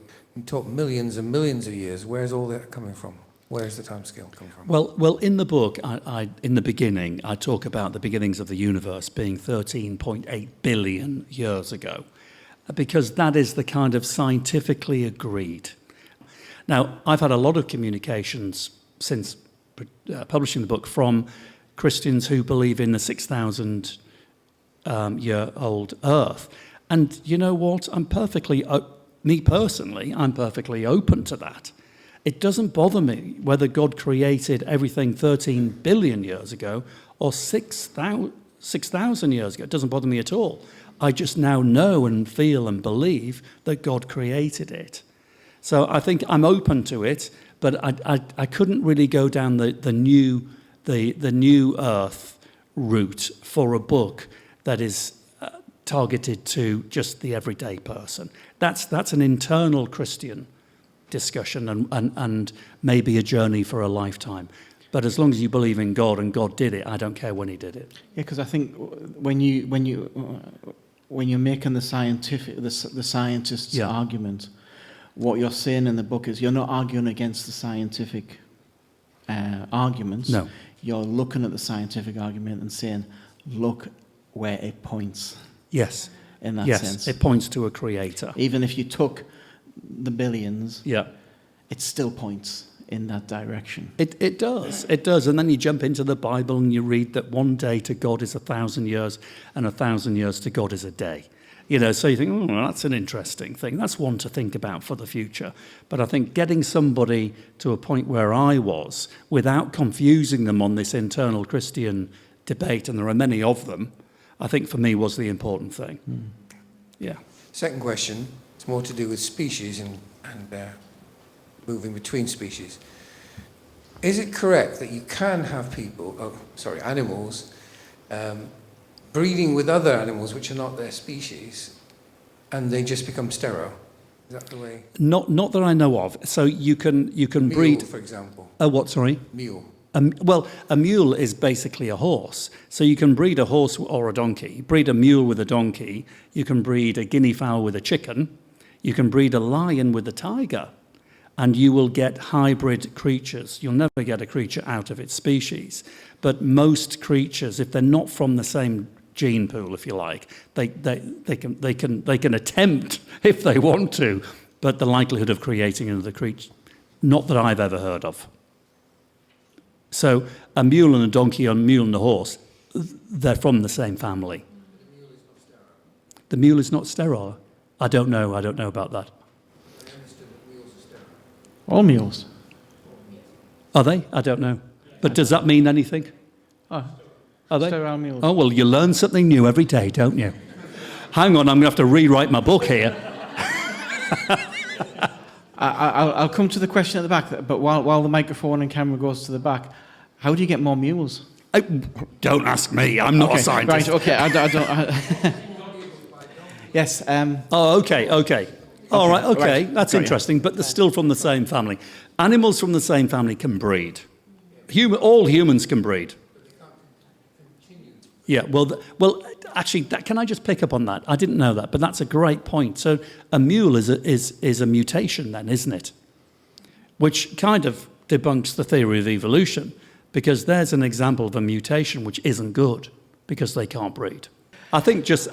talk millions and millions of years. Where's all that coming from? Where's the timescale come from? Well, in the book, in the beginning, I talk about the beginnings of the universe being 13.8 billion years ago, because that is the kind of scientifically agreed. Now, I've had a lot of communications since publishing the book from Christians who believe in the 6,000 year old Earth. And you know what? Me personally, I'm perfectly open to that. It doesn't bother me whether God created everything 13 billion years ago or 6,000 years ago. It doesn't bother me at all. I just now know and feel and believe that God created it. So I think I'm open to it, but I couldn't really go down the new Earth route for a book that is targeted to just the everyday person. That's an internal Christian discussion and maybe a journey for a lifetime. But as long as you believe in God and God did it, I don't care when He did it. Yeah, because I think when you're making the scientist's argument, what you're saying in the book is you're not arguing against the scientific arguments. No. You're looking at the scientific argument and saying, look where it points. Yes. In that sense. It points to a creator. Even if you took the billions, yeah, it still points in that direction. It does. And then you jump into the Bible and you read that one day to God is 1,000 years and 1,000 years to God is a day. You know, so you think, oh, well, that's an interesting thing. That's one to think about for the future. But I think getting somebody to a point where I was without confusing them on this internal Christian debate, and there are many of them, I think for me was the important thing. Yeah. Second question, it's more to do with species and moving between species. Is it correct that you can have animals, breeding with other animals which are not their species, and they just become sterile? Is that the way? Not that I know of. So you can breed, for example. Oh, what? Sorry. Mule. Well, a mule is basically a horse. So you can breed a horse or a donkey, breed a mule with a donkey. You can breed a guinea fowl with a chicken. You can breed a lion with a tiger. And you will get hybrid creatures. You'll never get a creature out of its species. But most creatures, if they're not from the same gene pool, if you like, they can attempt if they want to. But the likelihood of creating another creature, not that I've ever heard of. So a mule and a donkey, a mule and a horse, they're from the same family. The mule is not sterile. I don't know about that. All mules. Are they? I don't know. But does that mean anything? Oh, Are they? sterile mules. Oh, well, you learn something new every day, don't you? Hang on, I'm going to have to rewrite my book here. I'll come to the question at the back, but while the microphone and camera goes to the back, how do you get more mules? Don't ask me, I'm not a scientist. Right, okay, I don't... Yes. Okay. All right, okay, right. that's Got you. interesting, but they're still from the same family. Animals from the same family can breed. All humans can breed. Yeah, well, actually, can I just pick up on that? I didn't know that, but that's a great point. So a mule is a mutation then, isn't it? Which kind of debunks the theory of evolution, because there's an example of a mutation which isn't good, because they can't breed. I think just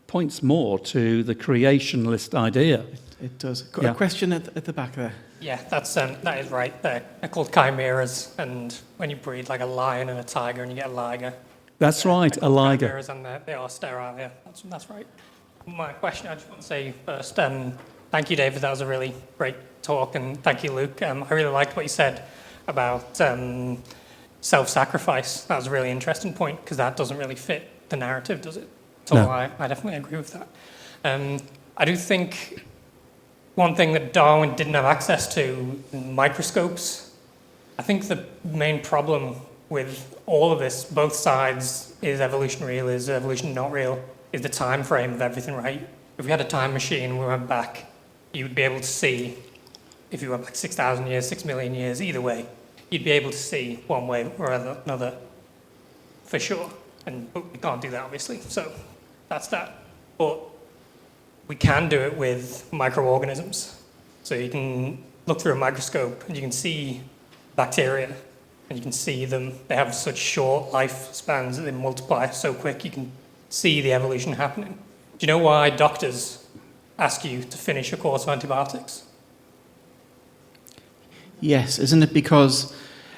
points more to the creationalist idea. It does. Yeah. A question at the back there. Yeah, that is right. They're called chimeras, and when you breed like a lion and a tiger, and you get a liger. That's right, a liger. Chimeras, and they are sterile. Yeah, that's right. My question, I just want to say first, thank you, David. That was a really great talk, and thank you, Luke. I really liked what you said about self-sacrifice. That was a really interesting point, because that doesn't really fit the narrative, does it? So No. I definitely agree with that. I do think one thing that Darwin didn't have access to, microscopes. I think the main problem with all of this, both sides, is evolution real, is evolution not real, is the time frame of everything, right? If we had a time machine and we went back, you would be able to see, if you went back 6,000 years, 6 million years, either way, you'd be able to see one way or another for sure. But we can't do that, obviously, so that's that. But we can do it with microorganisms. So you can look through a microscope and you can see bacteria, and you can see them. They have such short lifespans that they multiply so quick, you can see the evolution happening. Do you know why doctors ask you to finish a course of antibiotics? Yes, isn't it because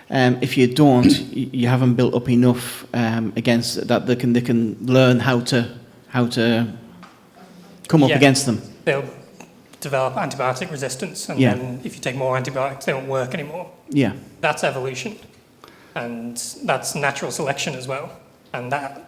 if you don't, you haven't built up enough against that they can learn how to come up against them. They'll develop antibiotic resistance, and then if you take more antibiotics, they won't work anymore. Yeah. That's evolution, and that's natural selection as well, and that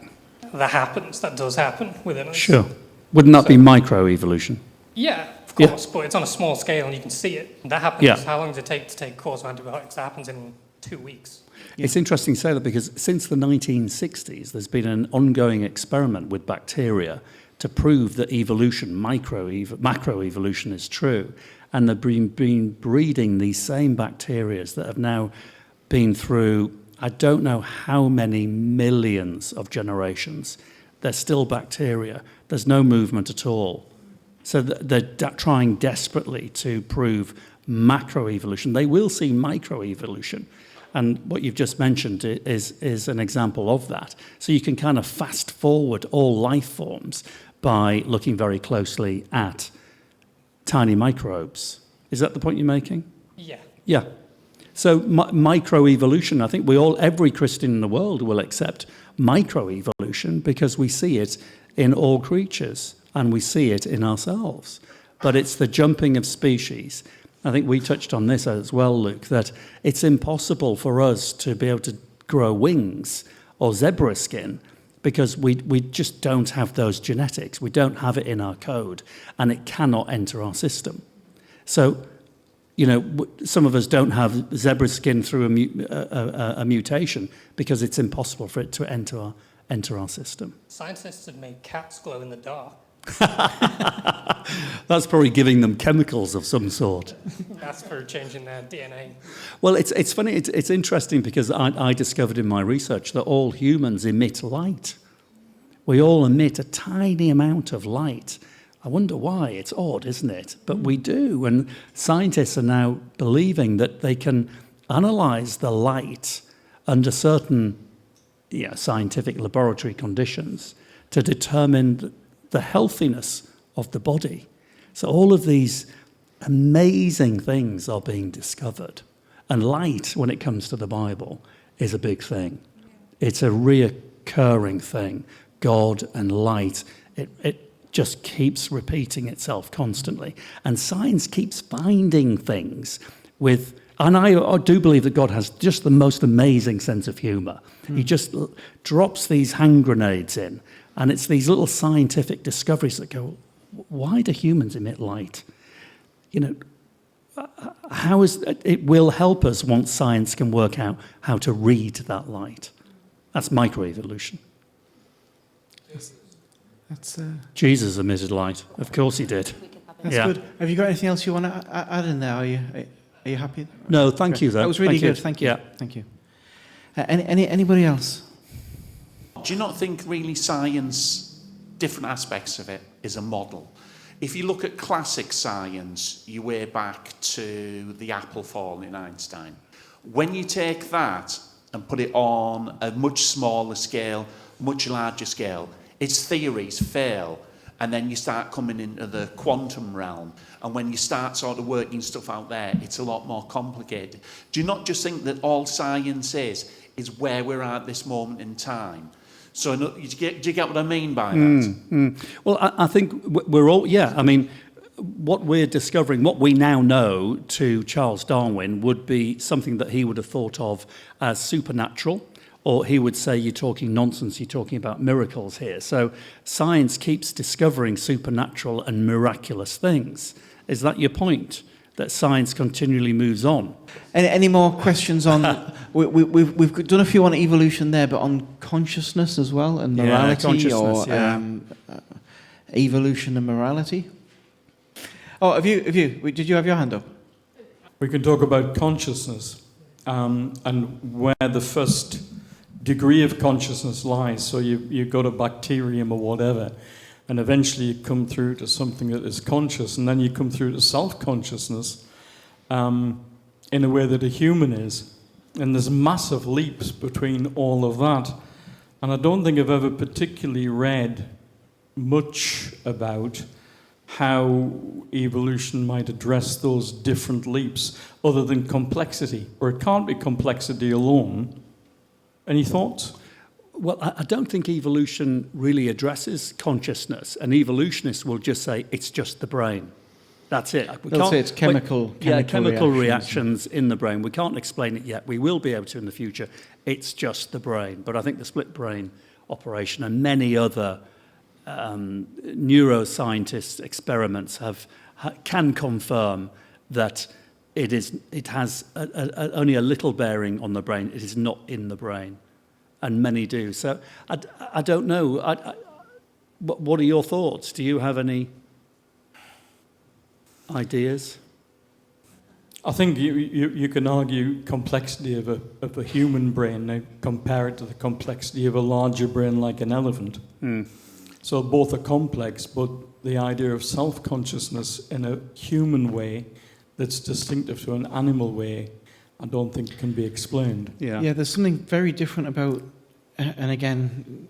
happens. That does happen within us. Sure. Wouldn't that be microevolution? Yeah, of course, but it's on a small scale, and you can see it. And that happens. Yeah. How long does it take to take a course of antibiotics? That happens in 2 weeks. It's interesting to say that, because since the 1960s, there's been an ongoing experiment with bacteria to prove that evolution, macroevolution, is true. And they've been breeding these same bacteria that have now been through, I don't know how many millions of generations. They're still bacteria. There's no movement at all. So they're trying desperately to prove macroevolution. They will see microevolution. And what you've just mentioned is an example of that. So you can kind of fast forward all life forms by looking very closely at tiny microbes. Is that the point you're making? Yeah. Yeah. So microevolution, I think every Christian in the world will accept microevolution, because we see it in all creatures and we see it in ourselves. But it's the jumping of species. I think we touched on this as well, Luke, that it's impossible for us to be able to grow wings or zebra skin, because we just don't have those genetics. We don't have it in our code, and it cannot enter our system. So, some of us don't have zebra skin through a mutation, because it's impossible for it to enter our system. Scientists have made cats glow in the dark. That's probably giving them chemicals of some sort. That's for changing their DNA. Well, it's funny, it's interesting, because I discovered in my research that all humans emit light. We all emit a tiny amount of light. I wonder why. It's odd, isn't it? But we do, and scientists are now believing that they can analyze the light under certain scientific laboratory conditions to determine the healthiness of the body. So all of these amazing things are being discovered. And light, when it comes to the Bible, is a big thing. It's a reoccurring thing. God and light, it just keeps repeating itself constantly. And science keeps finding things with And I do believe that God has just the most amazing sense of humour. He just drops these hand grenades in, and it's these little scientific discoveries that go, why do humans emit light? You know, how is it will help us once science can work out how to read that light. That's microevolution. That's Jesus emitted light. Of course he did. That's good. Have you got anything else you want to add in there? Are you happy? No, thank you, though. That was really Thank good. you. Thank you. Yeah. Thank you. Anybody else? Do you not think really science, different aspects of it, is a model? If you look at classic science, you way back to the apple fall in Einstein. When you take that and put it on a much smaller scale, much larger scale, its theories fail. And then you start coming into the quantum realm. And when you start sort of working stuff out there, it's a lot more complicated. Do you not just think that all science is where we're at this moment in time? So do you get what I mean by that? Well, I think we're all, I mean, what we're discovering, what we now know to Charles Darwin would be something that he would have thought of as supernatural. Or he would say, you're talking nonsense, you're talking about miracles here. So science keeps discovering supernatural and miraculous things. Is that your point? That science continually moves on? Any more questions on... we've done a few on evolution there, but on consciousness as well, and morality, evolution and morality? Oh, did you have your hand up? We can talk about consciousness and where the first degree of consciousness lies. So you've got a bacterium or whatever, and eventually you come through to something that is conscious, and then you come through to self-consciousness in a way that a human is. And there's massive leaps between all of that. And I don't think I've ever particularly read much about how evolution might address those different leaps other than complexity, or it can't be complexity alone. Any thoughts? Well, I don't think evolution really addresses consciousness. An evolutionist will just say it's just the brain. That's it. They'll say it's chemical reactions in the brain. We can't explain it yet. We will be able to in the future. It's just the brain. But I think the split brain operation and many other neuroscientists' experiments can confirm that it has only a little bearing on the brain. It is not in the brain, and many do. So I don't know. What are your thoughts? Do you have any ideas? I think you can argue complexity of a human brain. Now compare it to the complexity of a larger brain like an elephant. So both are complex, but the idea of self-consciousness in a human way that's distinctive to an animal way, I don't think can be explained. Yeah, there's something very different about, and again,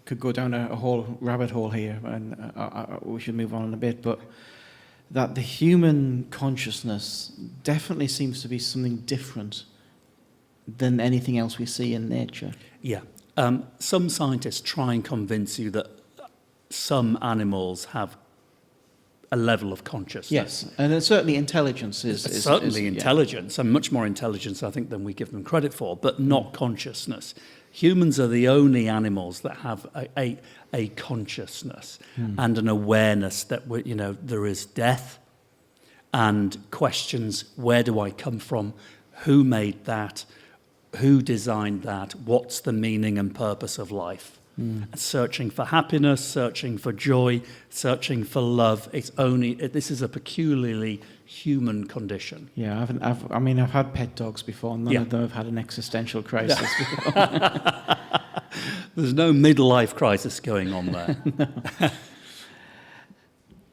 could go down a whole rabbit hole here, and we should move on in a bit, but that the human consciousness definitely seems to be something different than anything else we see in nature. Yeah. Some scientists try and convince you that some animals have a level of consciousness. Yes, and certainly intelligence is intelligence, and much more intelligence, I think, than we give them credit for, but not consciousness. Humans are the only animals that have a consciousness and an awareness that there is death, and questions: where do I come from? Who made that? Who designed that? What's the meaning and purpose of life? Searching for happiness, searching for joy, searching for love. This is a peculiarly human condition. Yeah, I've had pet dogs before, and none of them have had an existential crisis before. There's no midlife crisis going on there. No.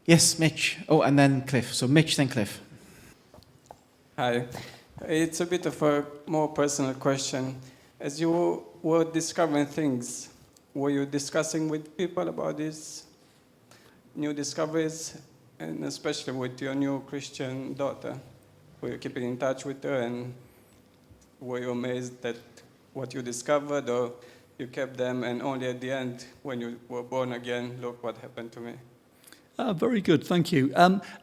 Yes, Mitch. Oh, and then Cliff. So Mitch, then Cliff. Hi. It's a bit of a more personal question. As you were discovering things, were you discussing with people about these new discoveries, and especially with your new Christian daughter? Were you keeping in touch with her, and were you amazed at what you discovered, or you kept them and only at the end, when you were born again, look what happened to me? Very good, thank you.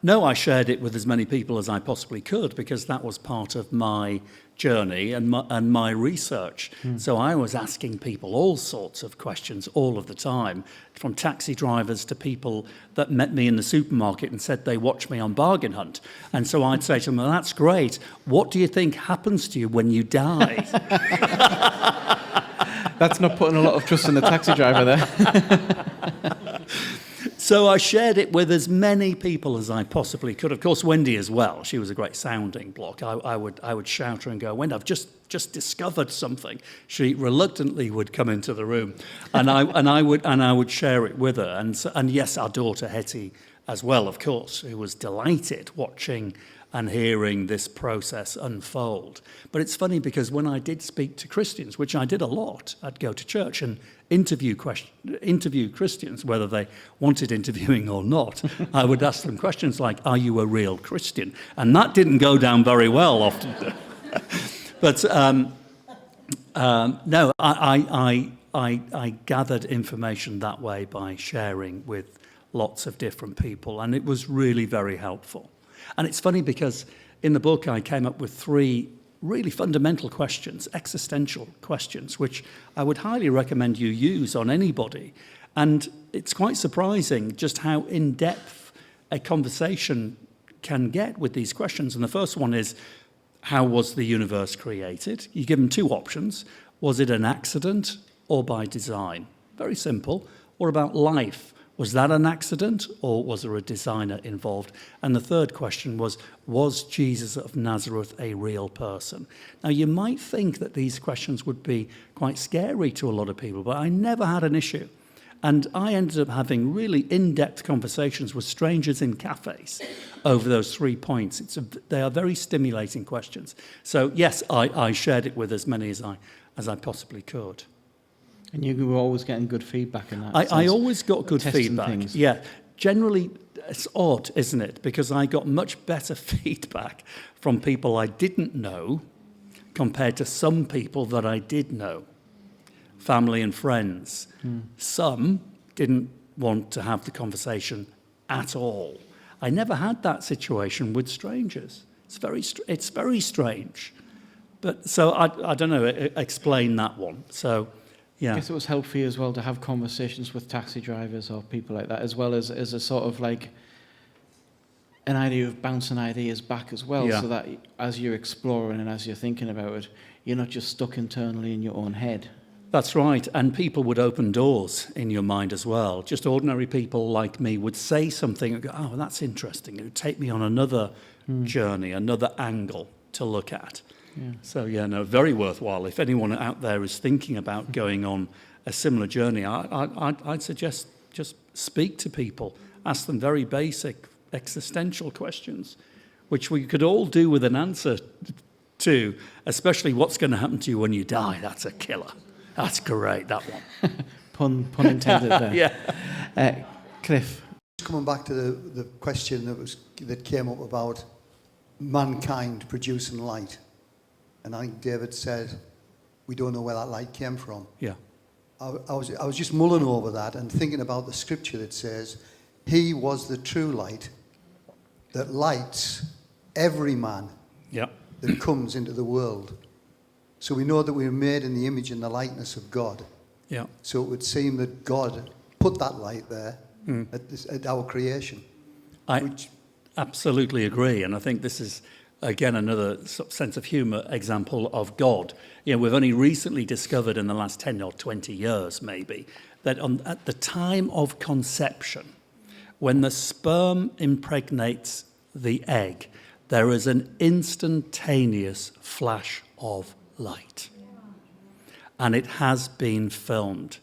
No, I shared it with as many people as I possibly could because that was part of my journey and my research. So I was asking people all sorts of questions all of the time, from taxi drivers to people that met me in the supermarket and said they watched me on Bargain Hunt. And so I'd say to them, well, that's great. What do you think happens to you when you die? That's not putting a lot of trust in the taxi driver there. So I shared it with as many people as I possibly could. Of course, Wendy as well. She was a great sounding block. I would shout her and go, Wendy, I've just discovered something. She reluctantly would come into the room, and I would share it with her. And yes, our daughter Hetty as well, of course, who was delighted watching and hearing this process unfold. But it's funny because when I did speak to Christians, which I did a lot, I'd go to church and interview Christians, whether they wanted interviewing or not. I would ask them questions like, are you a real Christian? And that didn't go down very well often. But no, I gathered information that way by sharing with lots of different people, and it was really very helpful. And it's funny because in the book I came up with 3 really fundamental questions, existential questions, which I would highly recommend you use on anybody. And it's quite surprising just how in-depth a conversation can get with these questions. And the first one is, how was the universe created? You give them 2 options. Was it an accident or by design? Very simple. Or about life? Was that an accident or was there a designer involved? And the third question was Jesus of Nazareth a real person? Now, you might think that these questions would be quite scary to a lot of people, but I never had an issue. And I ended up having really in-depth conversations with strangers in cafes over those 3 points. They are very stimulating questions. So, yes, I shared it with as many as I possibly could. And you were always getting good feedback in that. I always got good feedback. Things. Yeah. Generally, it's odd, isn't it? Because I got much better feedback from people I didn't know compared to some people that I did know. Family and friends. Some didn't want to have the conversation at all. I never had that situation with strangers. It's very strange. But so I don't know, explain that one. So, yeah. I guess it was helpful for you as well to have conversations with taxi drivers or people like that, as well as a sort of like an idea of bouncing ideas back as well, so that as you're exploring and as you're thinking about it, you're not just stuck internally in your own head. That's right, and people would open doors in your mind as well. Just ordinary people like me would say something and go, oh, that's interesting. It would take me on another journey, another angle to look at. Yeah. So, very worthwhile. If anyone out there is thinking about going on a similar journey, I'd suggest just speak to people, ask them very basic existential questions, which we could all do with an answer to, especially what's going to happen to you when you die. That's a killer. That's great, that one. Pun intended there. Yeah. Cliff. Coming back to the question that came up about mankind producing light. And I think David said, we don't know where that light came from. Yeah. I was just mulling over that and thinking about the scripture that says, he was the true light that lights every man that comes into the world. So we know that we were made in the image and the likeness of God. Yeah. So it would seem that God put that light there at our creation. I absolutely agree. And I think this is, again, another sort of sense of humour example of God. We've only recently discovered in the last 10 or 20 years, maybe, that at the time of conception, when the sperm impregnates the egg, there is an instantaneous flash of light. And it has been filmed.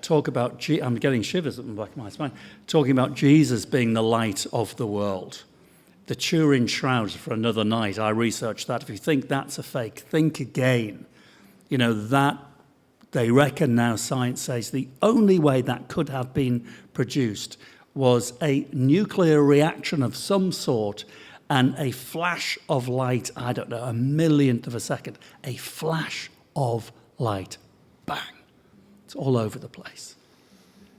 Talk about, I'm getting shivers up the back of my spine, talking about Jesus being the light of the world. The Turin Shroud for another night, I researched that. If you think that's a fake, think again. That they reckon now, science says, the only way that could have been produced was a nuclear reaction of some sort and a flash of light, I don't know, a millionth of a second, a flash of light, bang. It's all over the place.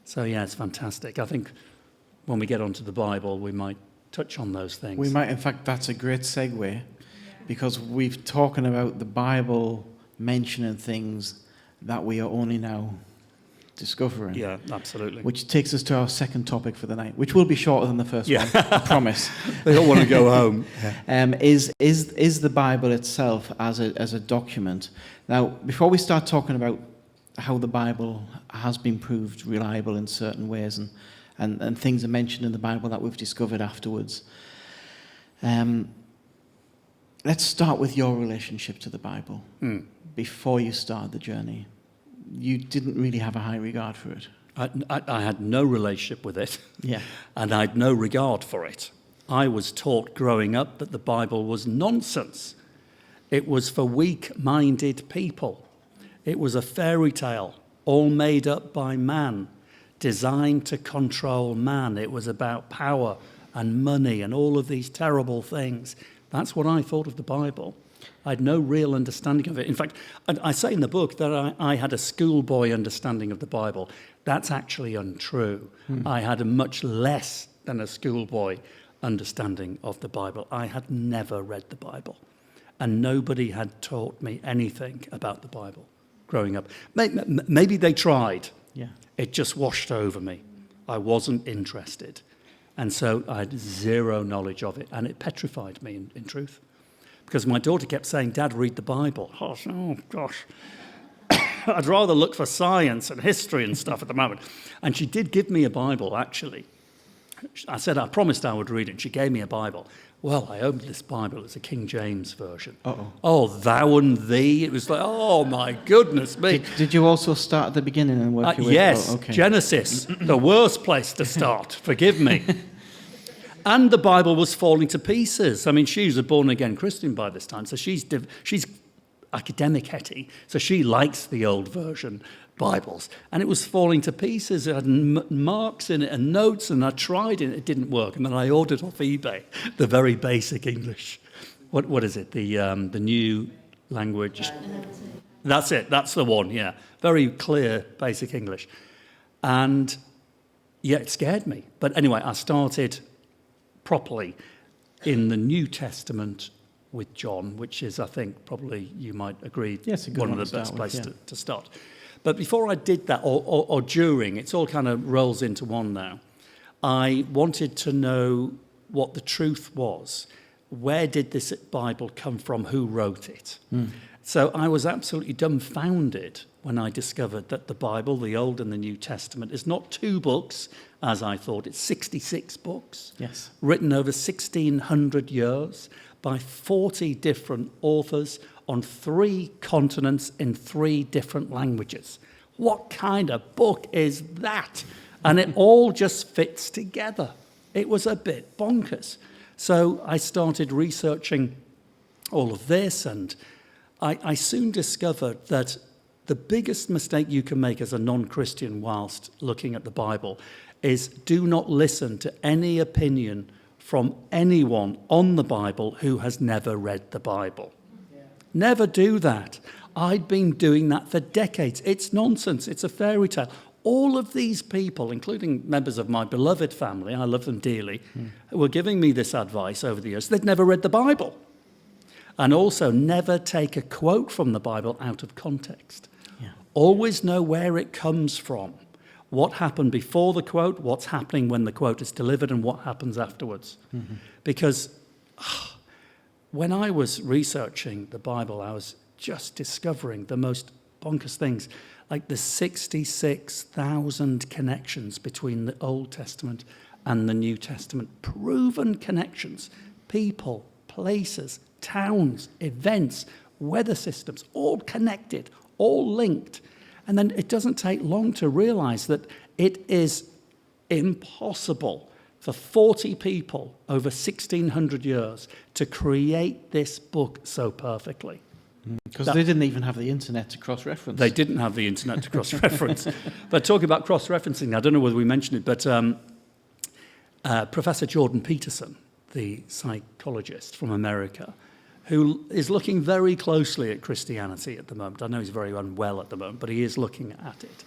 So, it's fantastic. I think when we get onto the Bible, we might touch on those things. We might, in fact, that's a great segue, because we've talking about the Bible mentioning things that we are only now discovering. Yeah, absolutely. Which takes us to our second topic for the night, which will be shorter than the first one, I promise. They don't want to go home. Is the Bible itself as a document. Now, before we start talking about how the Bible has been proved reliable in certain ways, and things are mentioned in the Bible that we've discovered afterwards, let's start with your relationship to the Bible. Before you started the journey, you didn't really have a high regard for it. I had no relationship with it. Yeah. And I had no regard for it. I was taught growing up that the Bible was nonsense. It was for weak-minded people. It was a fairy tale, all made up by man, designed to control man. It was about power and money and all of these terrible things. That's what I thought of the Bible. I had no real understanding of it. In fact, I say in the book that I had a schoolboy understanding of the Bible. That's actually untrue. I had a much less than a schoolboy understanding of the Bible. I had never read the Bible, and nobody had taught me anything about the Bible growing up. Maybe they tried. Yeah. It just washed over me. I wasn't interested. And so I had zero knowledge of it, and it petrified me, in truth. Because my daughter kept saying, Dad, read the Bible. Oh, gosh. I'd rather look for science and history and stuff at the moment. And she did give me a Bible, actually. I said, I promised I would read it, and she gave me a Bible. Well, I opened this Bible. It's a King James version. Uh-oh. Oh, thou and thee. It was like, oh, my goodness me. Did you also start at the beginning and work your way? Yes, okay. Genesis, the worst place to start. Forgive me. And the Bible was falling to pieces. I mean, she's a born-again Christian by this time, so she's academic-hetty, so she likes the old version Bibles. And it was falling to pieces. It had marks in it and notes, and I tried it. It didn't work. And then I ordered off eBay the very basic English. What is it? The new language. That's it. That's the one, yeah. Very clear basic English. And, yeah, it scared me. But anyway, I started properly in the New Testament with John, which is, I think, probably you might agree, one of the best places to start. But before I did that, or during, it's all kind of rolls into one now, I wanted to know what the truth was. Where did this Bible come from? Who wrote it? So I was absolutely dumbfounded when I discovered that the Bible, the Old and the New Testament, is not 2 books, as I thought. It's 66 books, yes, written over 1,600 years by 40 different authors on 3 continents in 3 different languages. What kind of book is that? And it all just fits together. It was a bit bonkers. So I started researching all of this, and I soon discovered that the biggest mistake you can make as a non-Christian whilst looking at the Bible is do not listen to any opinion from anyone on the Bible who has never read the Bible. Yeah. Never do that. I'd been doing that for decades. It's nonsense. It's a fairy tale. All of these people, including members of my beloved family, I love them dearly, were giving me this advice over the years. They'd never read the Bible. And also, never take a quote from the Bible out of context. Yeah. Always know where it comes from. What happened before the quote, what's happening when the quote is delivered, and what happens afterwards. Because when I was researching the Bible, I was just discovering the most bonkers things, like the 66,000 connections between the Old Testament and the New Testament. Proven connections. People, places, towns, events, weather systems, all connected, all linked. And then it doesn't take long to realize that it is impossible for 40 people over 1,600 years to create this book so perfectly. Because they didn't even have the internet to cross-reference. They didn't have the internet to cross-reference. But talking about cross-referencing, I don't know whether we mentioned it, but Professor Jordan Peterson, the psychologist from America, who is looking very closely at Christianity at the moment. I know he's very unwell at the moment, but he is looking at it.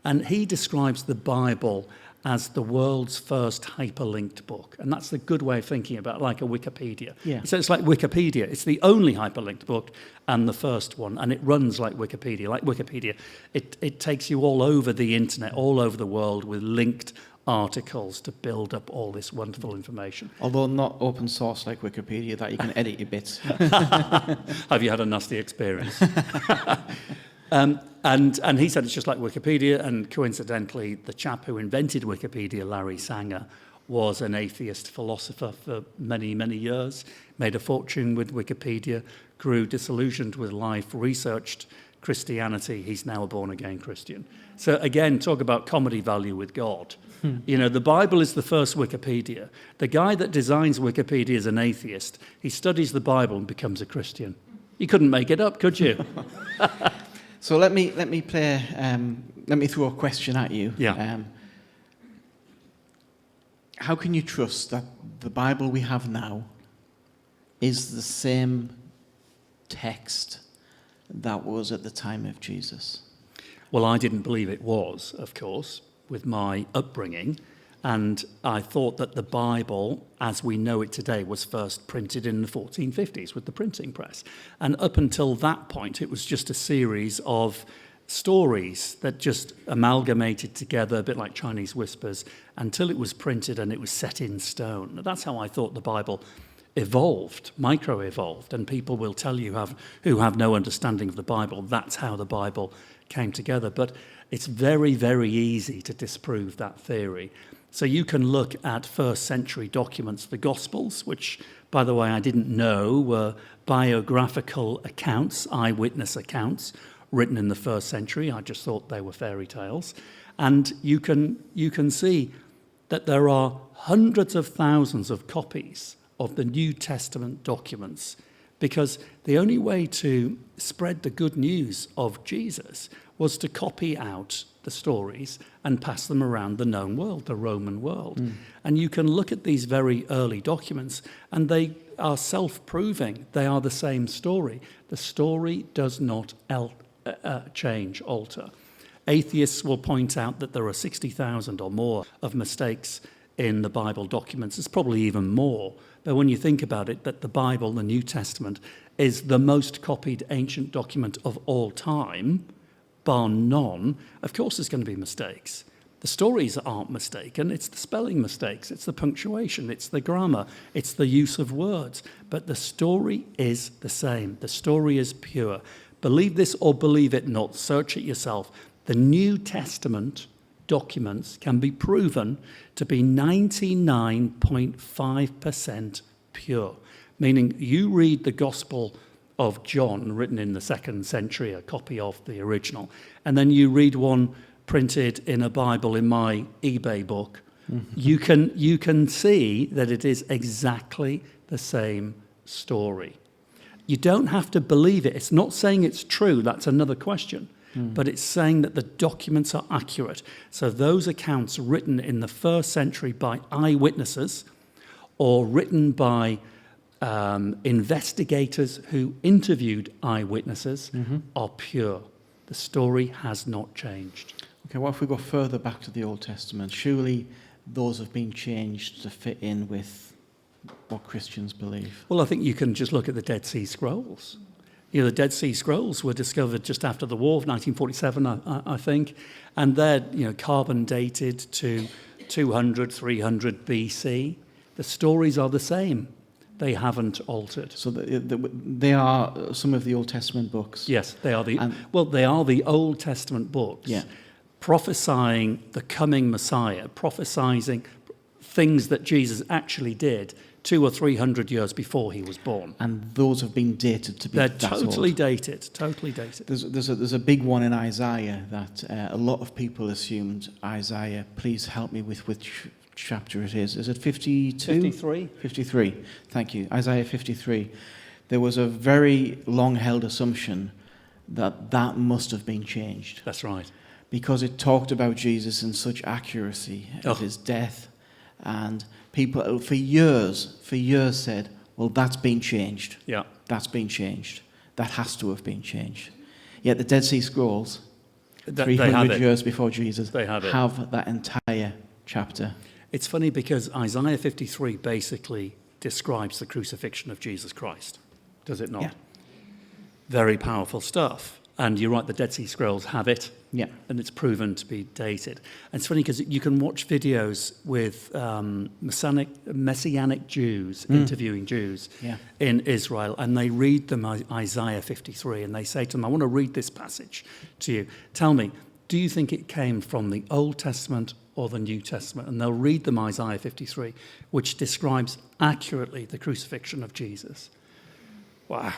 And he describes the Bible as the world's first hyperlinked book. And that's a good way of thinking about it, like a Wikipedia. Yeah. So it's like Wikipedia. It's the only hyperlinked book and the first one. And it runs like Wikipedia. Like Wikipedia, it takes you all over the internet, all over the world with linked articles to build up all this wonderful information. Although not open source like Wikipedia, that you can edit your bits. Have you had a nasty experience? And he said it's just like Wikipedia, and coincidentally, the chap who invented Wikipedia, Larry Sanger, was an atheist philosopher for many, many years, made a fortune with Wikipedia, grew disillusioned with life, researched Christianity. He's now a born-again Christian. So again, talk about comedy value with God. You know, the Bible is the first Wikipedia. The guy that designs Wikipedia is an atheist. He studies the Bible and becomes a Christian. You couldn't make it up, could you? So let me throw a question at you. Yeah. How can you trust that the Bible we have now is the same text that was at the time of Jesus? Well, I didn't believe it was, of course, with my upbringing, and I thought that the Bible, as we know it today, was first printed in the 1450s with the printing press. And up until that point, it was just a series of stories that just amalgamated together, a bit like Chinese whispers, until it was printed and it was set in stone. That's how I thought the Bible evolved, micro-evolved, and people will tell you who have no understanding of the Bible, that's how the Bible came together. But it's very, very easy to disprove that theory. So you can look at first century documents, the Gospels, which, by the way, I didn't know were biographical accounts, eyewitness accounts, written in the first century. I just thought they were fairy tales. And you can see that there are hundreds of thousands of copies of the New Testament documents, because the only way to spread the good news of Jesus was to copy out the stories and pass them around the known world, the Roman world. And you can look at these very early documents and they are self-proving. They are the same story. The story does not change, alter. Atheists will point out that there are 60,000 or more of mistakes in the Bible documents. It's probably even more. But when you think about it, that the Bible, the New Testament, is the most copied ancient document of all time, bar none, of course there's going to be mistakes. The stories aren't mistaken, it's the spelling mistakes, it's the punctuation, it's the grammar, it's the use of words. But the story is the same. The story is pure. Believe this or believe it not, search it yourself. The New Testament documents can be proven to be 99.5% pure, meaning you read the Gospel of John, written in the 2nd century, a copy of the original, and then you read one printed in a Bible in my eBay book, you can see that it is exactly the same story. You don't have to believe it. It's not saying it's true, that's another question, but it's saying that the documents are accurate. So those accounts written in the 1st century by eyewitnesses or written by investigators who interviewed eyewitnesses are pure. The story has not changed. Okay, what if we go further back to the Old Testament? Surely those have been changed to fit in with what Christians believe. Well, I think you can just look at the Dead Sea Scrolls. You know, the Dead Sea Scrolls were discovered just after the war of 1947, I think, and they're carbon dated to 200, 300 BC. The stories are the same. They haven't altered. So they are some of the Old Testament books. Yes, they are they are the Old Testament books. Yeah. Prophesying the coming Messiah, prophesying things that Jesus actually did 200 or 300 years before he was born. And those have been dated to be They're that totally old. Dated, totally dated. There's a big one in Isaiah that a lot of people assumed Isaiah. Please help me with which chapter it is. Is it 52? 53. 53. Thank you. Isaiah 53. There was a very long-held assumption that must have been changed. That's right. Because it talked about Jesus in such accuracy of his death. And people for years said, well, that's been changed. Yeah. That's been changed. That has to have been changed. Yet the Dead Sea Scrolls, 300 years before Jesus, they have that entire chapter. It's funny because Isaiah 53 basically describes the crucifixion of Jesus Christ, does it not? Yeah. Very powerful stuff. And you're right, the Dead Sea Scrolls have it. Yeah. And it's proven to be dated. And it's funny because you can watch videos with Messianic Jews interviewing Jews in Israel, and they read them Isaiah 53, and they say to them, I want to read this passage to you. Tell me, do you think it came from the Old Testament or the New Testament? And they'll read them Isaiah 53, which describes accurately the crucifixion of Jesus. Wow.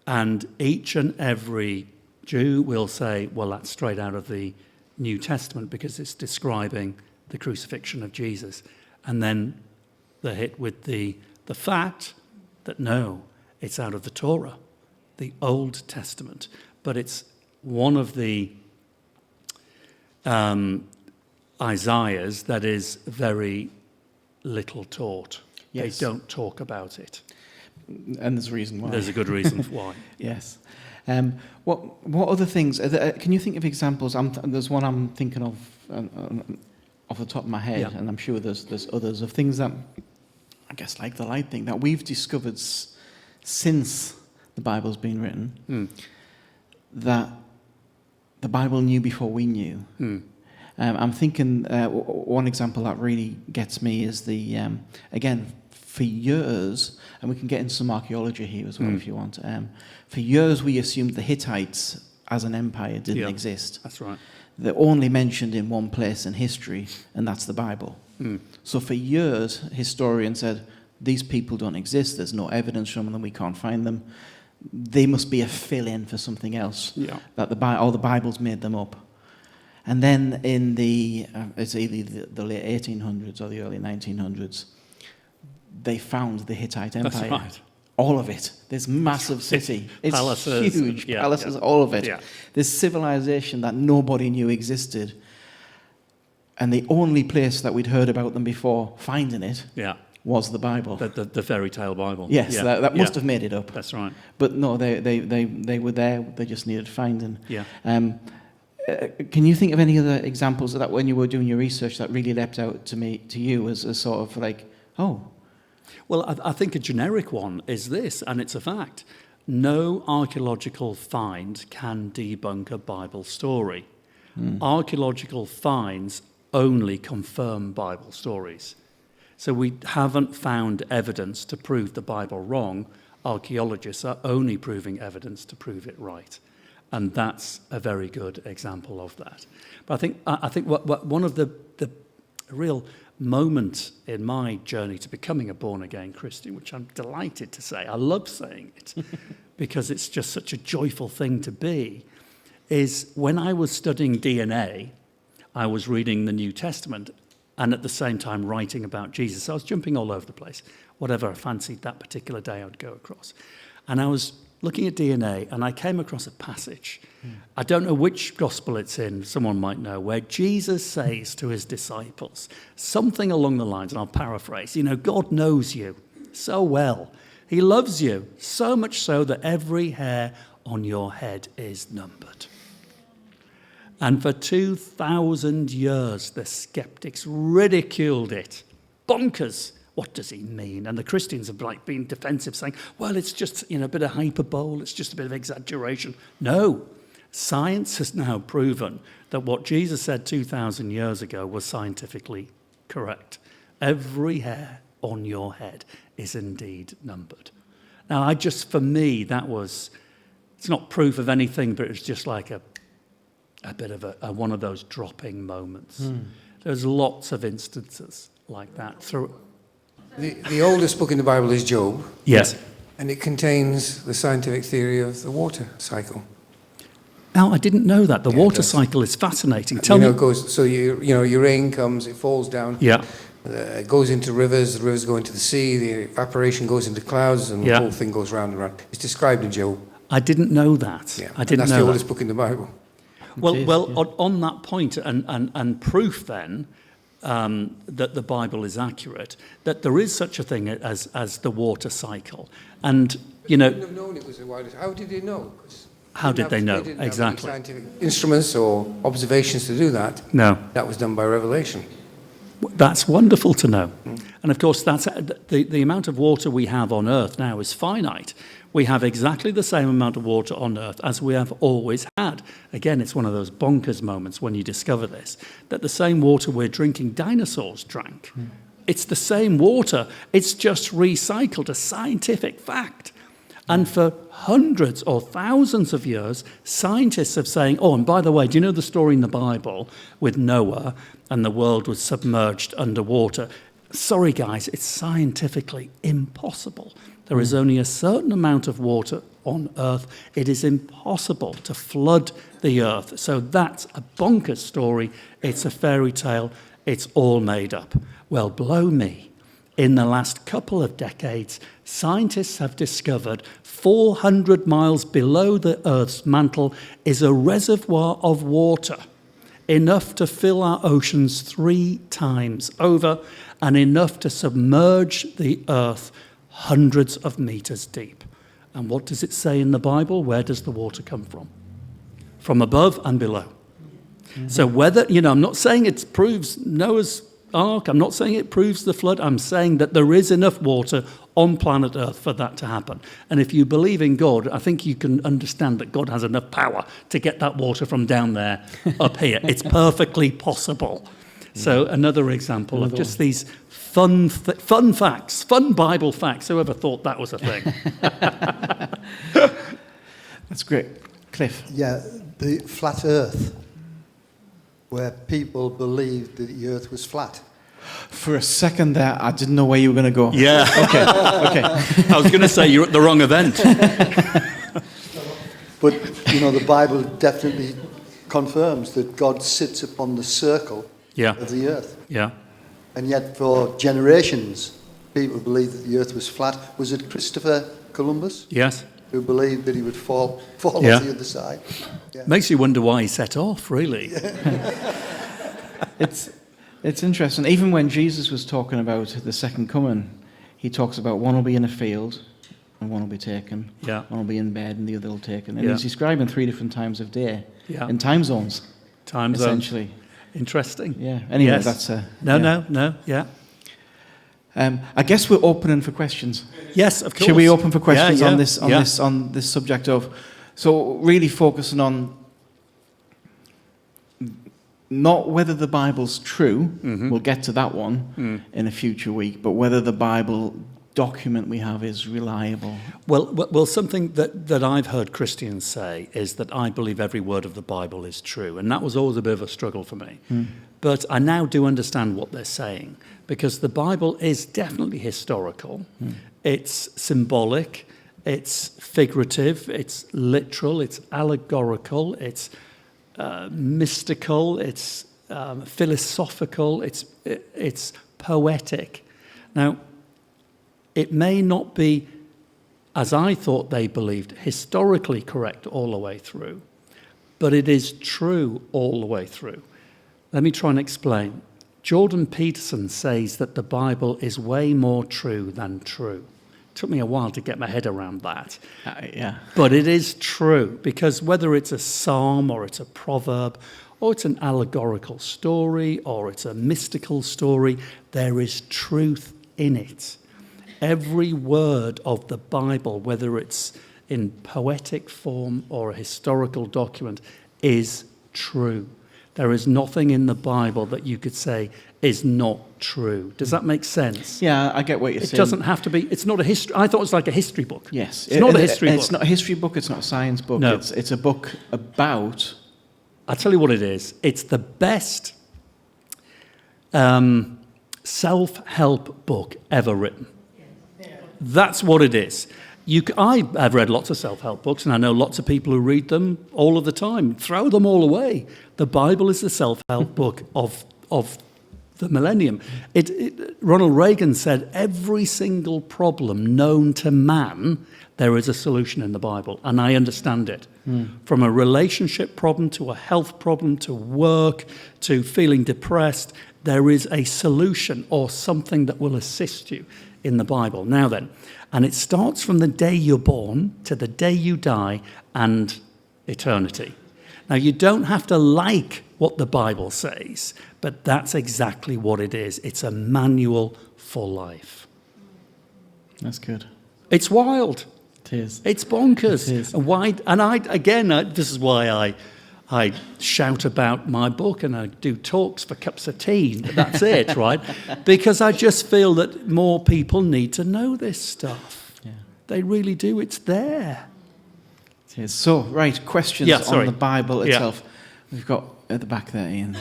And each and every Jew will say, well, that's straight out of the New Testament because it's describing the crucifixion of Jesus. And then they're hit with the fact that no, it's out of the Torah, the Old Testament. But it's one of the Isaiahs that is very little taught. Yes. They don't talk about it. And there's a reason why. There's a good reason why. Yes. What other things? Can you think of examples? There's one I'm thinking of off the top of my head, and I'm sure there's others of things that, I guess, like the light thing, that we've discovered since the Bible's been written, that the Bible knew before we knew. I'm thinking one example that really gets me is again, for years, and we can get into some archaeology here as well if you want. For years, we assumed the Hittites as an empire didn't exist. That's right. They're only mentioned in one place in history, and that's the Bible. So for years, historians said, these people don't exist, there's no evidence from them, we can't find them. They must be a fill-in for something else. That the Bible's made them up. And then in it's either the late 1800s or the early 1900s, they found the Hittite Empire. That's right. All of it. This massive city. It's palaces, huge. Palaces, all of it. Yeah. This civilization that nobody knew existed. And the only place that we'd heard about them before finding it was the Bible. The fairy tale Bible. Yes, that must have made it up. That's right. But no, they were there. They just needed finding. Yeah. Can you think of any other examples of that when you were doing your research that really leapt out to you as a sort of like, oh? Well, I think a generic one is this, and it's a fact. No archaeological find can debunk a Bible story. Archaeological finds only confirm Bible stories. So we haven't found evidence to prove the Bible wrong. Archaeologists are only proving evidence to prove it right. And that's a very good example of that. But I think what one of the real moment in my journey to becoming a born-again Christian, which I'm delighted to say, I love saying it, because it's just such a joyful thing to be, is when I was studying DNA, I was reading the New Testament and at the same time writing about Jesus. So I was jumping all over the place. Whatever I fancied that particular day, I'd go across. And I was looking at DNA, and I came across a passage. I don't know which gospel it's in, someone might know, where Jesus says to his disciples something along the lines, and I'll paraphrase, God knows you so well. He loves you, so much so that every hair on your head is numbered. And for 2,000 years, the skeptics ridiculed it. Bonkers. What does he mean? And the Christians have been defensive, saying, well, it's just a bit of hyperbole, it's just a bit of exaggeration. No, science has now proven that what Jesus said 2,000 years ago was scientifically correct. Every hair on your head is indeed numbered. Now, for me, it's not proof of anything, but it's just like a bit of one of those dropping moments. There's lots of instances like that through. The oldest book in the Bible is Job. Yes. And it contains the scientific theory of the water cycle. Now, I didn't know that. The water cycle is fascinating. Tell me. It goes, so your rain comes, it falls down. Yeah. It goes into rivers, the rivers go into the sea, the evaporation goes into clouds, and the whole thing goes round and round. It's described in Job. I didn't know that. Yeah. I didn't know that's the oldest book in the Bible. Well, on that point, and proof then, that the Bible is accurate, that there is such a thing as the water cycle. And, They wouldn't have known it was the wildest. How did they know? How did they know? They didn't Exactly. have any scientific instruments or observations to do that. No. That was done by revelation. That's wonderful to know. And of course, that's the amount of water we have on Earth now is finite. We have exactly the same amount of water on Earth as we have always had. Again, it's one of those bonkers moments when you discover this, that the same water we're drinking, dinosaurs drank. It's the same water. It's just recycled, a scientific fact. And for hundreds or thousands of years, scientists have saying, oh, and by the way, do you know the story in the Bible with Noah and the world was submerged underwater? Sorry, guys, it's scientifically impossible. There is only a certain amount of water on Earth. It is impossible to flood the Earth. So that's a bonkers story. It's a fairy tale. It's all made up. Well, blow me. In the last couple of decades, scientists have discovered 400 miles below the Earth's mantle is a reservoir of water, enough to fill our oceans 3 times over, and enough to submerge the Earth hundreds of meters deep. And what does it say in the Bible? Where does the water come from? From above and below. Mm-hmm. So whether, I'm not saying it proves Noah's Ark, I'm not saying it proves the flood, I'm saying that there is enough water on planet Earth for that to happen. And if you believe in God, I think you can understand that God has enough power to get that water from down there up here. It's perfectly possible. So another example of just these fun facts, fun Bible facts. Whoever thought that was a thing? That's great. Cliff. Yeah, the flat Earth, where people believed that the Earth was flat. For a second there, I didn't know where you were going to go. Yeah. Okay. I was going to say you're at the wrong event. But, the Bible definitely confirms that God sits upon the circle of the Earth. Yeah. And yet for generations, people believed that the Earth was flat. Was it Christopher Columbus? Yes. Who believed that he would fall off the other side? Yeah. Makes you wonder why he set off, really. It's interesting. Even when Jesus was talking about the second coming, he talks about one will be in a field and one will be taken. Yeah. One will be in bed and the other will be taken. And he's describing 3 different times of day in time zones. Time zones. Essentially. Interesting. Yeah. Anyway, yes. that's No. Yeah. I guess we're opening for questions. Yes, of course. Should we open for questions on this subject of, so really focusing on not whether the Bible's true, we'll get to that one in a future week, but whether the Bible document we have is reliable. Well, something that I've heard Christians say is that I believe every word of the Bible is true, and that was always a bit of a struggle for me. But I now do understand what they're saying, because the Bible is definitely historical. It's symbolic, it's figurative, it's literal, it's allegorical, it's mystical, it's philosophical, it's poetic. Now, it may not be, as I thought they believed, historically correct all the way through, but it is true all the way through. Let me try and explain. Jordan Peterson says that the Bible is way more true than true. It took me a while to get my head around that. But it is true, because whether it's a psalm or it's a proverb or it's an allegorical story or it's a mystical story, there is truth in it. Every word of the Bible, whether it's in poetic form or a historical document, is true. There is nothing in the Bible that you could say is not true. Does that make sense? Yeah, I get what you're saying. It doesn't have to be. It's not a history. I thought it was like a history book. Yes, it's not a history book. It's not a history book. It's not a science book. No. It's a book about. I'll tell you what it is. It's the best self-help book ever written. That's what it is. I have read lots of self-help books, and I know lots of people who read them all of the time. Throw them all away. The Bible is the self-help book of the millennium. Ronald Reagan said, every single problem known to man, there is a solution in the Bible, and I understand it. From a relationship problem to a health problem to work to feeling depressed, there is a solution or something that will assist you in the Bible. Now then, and it starts from the day you're born to the day you die and eternity. Now, you don't have to like what the Bible says, but that's exactly what it is. It's a manual for life. That's good. It's wild. It is. It's bonkers. It is. This is why I shout about my book and I do talks for cups of tea. That's it, right? Because I just feel that more people need to know this stuff. Yeah. They really do. It's there. It is. So, right, questions on the Bible itself. We've got at the back there, Ian.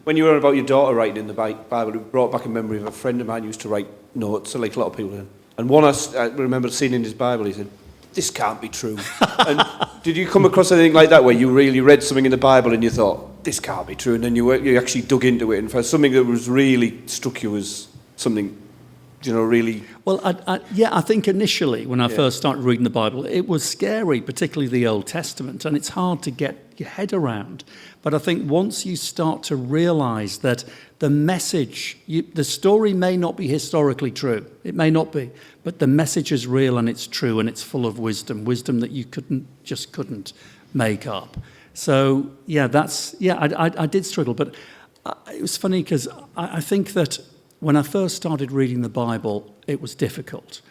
When you were about your daughter writing in the Bible, it brought back a memory of a friend of mine who used to write notes, like a lot of people do. And one I remember seeing in his Bible, he said, "This can't be true." And did you come across anything like that, where you really read something in the Bible and you thought, "This can't be true," and then you actually dug into it and found something that was really struck you as something, really... Well, I think initially when I first started reading the Bible, it was scary, particularly the Old Testament, and it's hard to get your head around. But I think once you start to realise that the message, the story may not be historically true, it may not be, but the message is real and it's true and it's full of wisdom that you couldn't make up. So, I did struggle, but it was funny because I think that when I first started reading the Bible, it was difficult.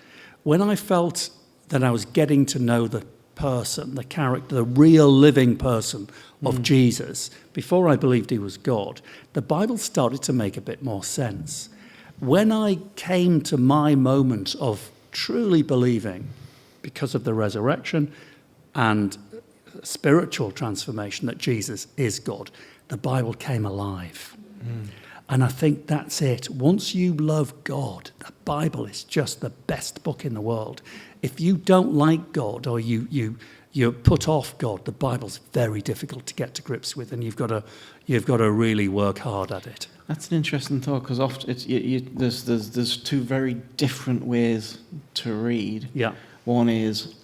When I felt that I was getting to know the person, the character, the real living person of Jesus, before I believed he was God, the Bible started to make a bit more sense. When I came to my moment of truly believing, because of the resurrection and spiritual transformation, that Jesus is God, the Bible came alive. And I think that's it. Once you love God, the Bible is just the best book in the world. If you don't like God or you put off God, the Bible's very difficult to get to grips with, and you've got to really work hard at it. That's an interesting thought, because often there's two very different ways to read. Yeah. One is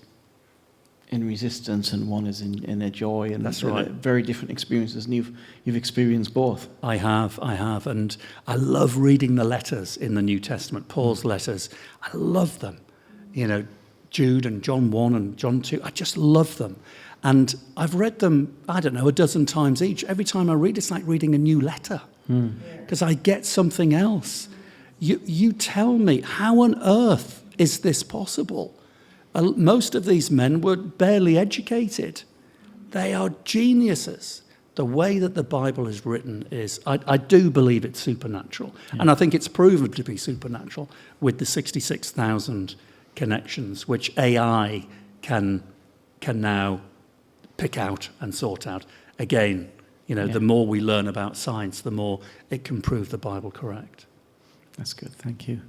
in resistance and one is in a joy, and that's right. Very different experiences, and you've experienced both. I have, and I love reading the letters in the New Testament, Paul's letters. I love them. Jude and John 1 and John 2, I just love them. And I've read them, a dozen times each. Every time I read, it's like reading a new letter, because I get something else. You tell me, how on earth is this possible? Most of these men were barely educated. They are geniuses. The way that the Bible is written is, I do believe it's supernatural. Yeah. And I think it's proven to be supernatural with the 66,000 connections, which AI can now pick out and sort out. Again, the more we learn about science, the more it can prove the Bible correct. That's good, thank you.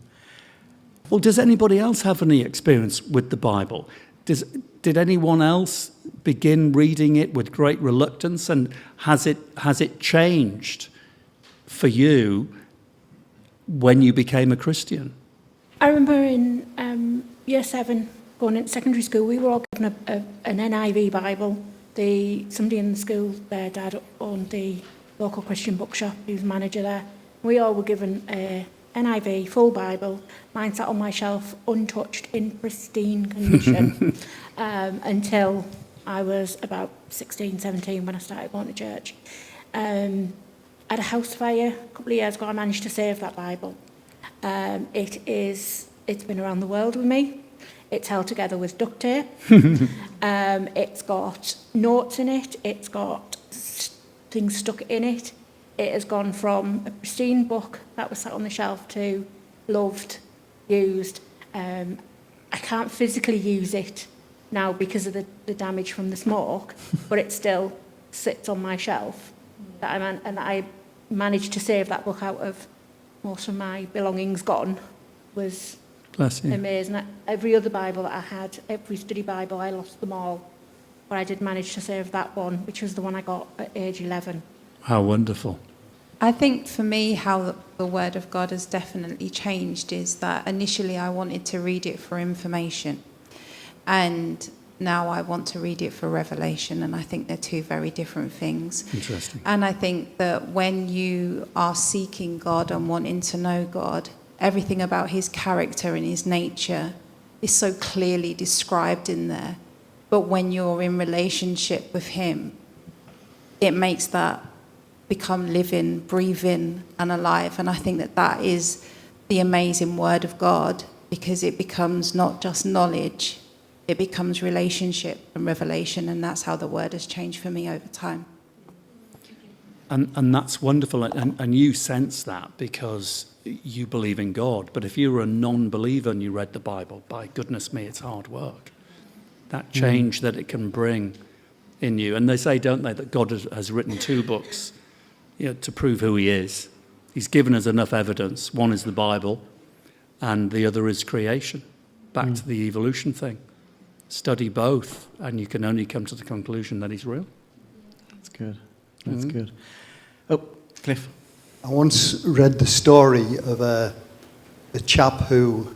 Well, does anybody else have any experience with the Bible? Did anyone else begin reading it with great reluctance, and has it changed for you when you became a Christian? I remember in year 7, going into secondary school, we were all given an NIV Bible. Somebody in the school, their dad owned the local Christian bookshop. He was manager there. We all were given a NIV, full Bible. Mine sat on my shelf, untouched, in pristine condition, until I was about 16, 17 when I started going to church. At a house fire a couple of years ago, I managed to save that Bible. It's been around the world with me. It's held together with duct tape. It's got notes in it. It's got things stuck in it. It has gone from a pristine book that was sat on the shelf to loved, used. I can't physically use it now because of the damage from the smoke, but it still sits on my shelf. And I managed to save that book out of most of my belongings gone. Was amazing. Every other Bible that I had, every study Bible, I lost them all. But I did manage to save that one, which was the one I got at age 11. How wonderful. I think for me, how the Word of God has definitely changed is that initially I wanted to read it for information. And now I want to read it for revelation. And I think they're two very different things. Interesting. And I think that when you are seeking God and wanting to know God, everything about his character and his nature is so clearly described in there. But when you're in relationship with him, it makes that become living, breathing, and alive. And I think that that is the amazing word of God, because it becomes not just knowledge, it becomes relationship and revelation, and that's how the word has changed for me over time. And that's wonderful, and you sense that because you believe in God. But if you were a non-believer and you read the Bible, by goodness me, it's hard work. That change that it can bring in you. And they say, don't they, that God has written 2 books, to prove who he is. He's given us enough evidence. One is the Bible, and the other is creation. Back to the evolution thing. Study both, and you can only come to the conclusion that he's real. That's good. That's good. Oh, Cliff. I once read the story of a chap who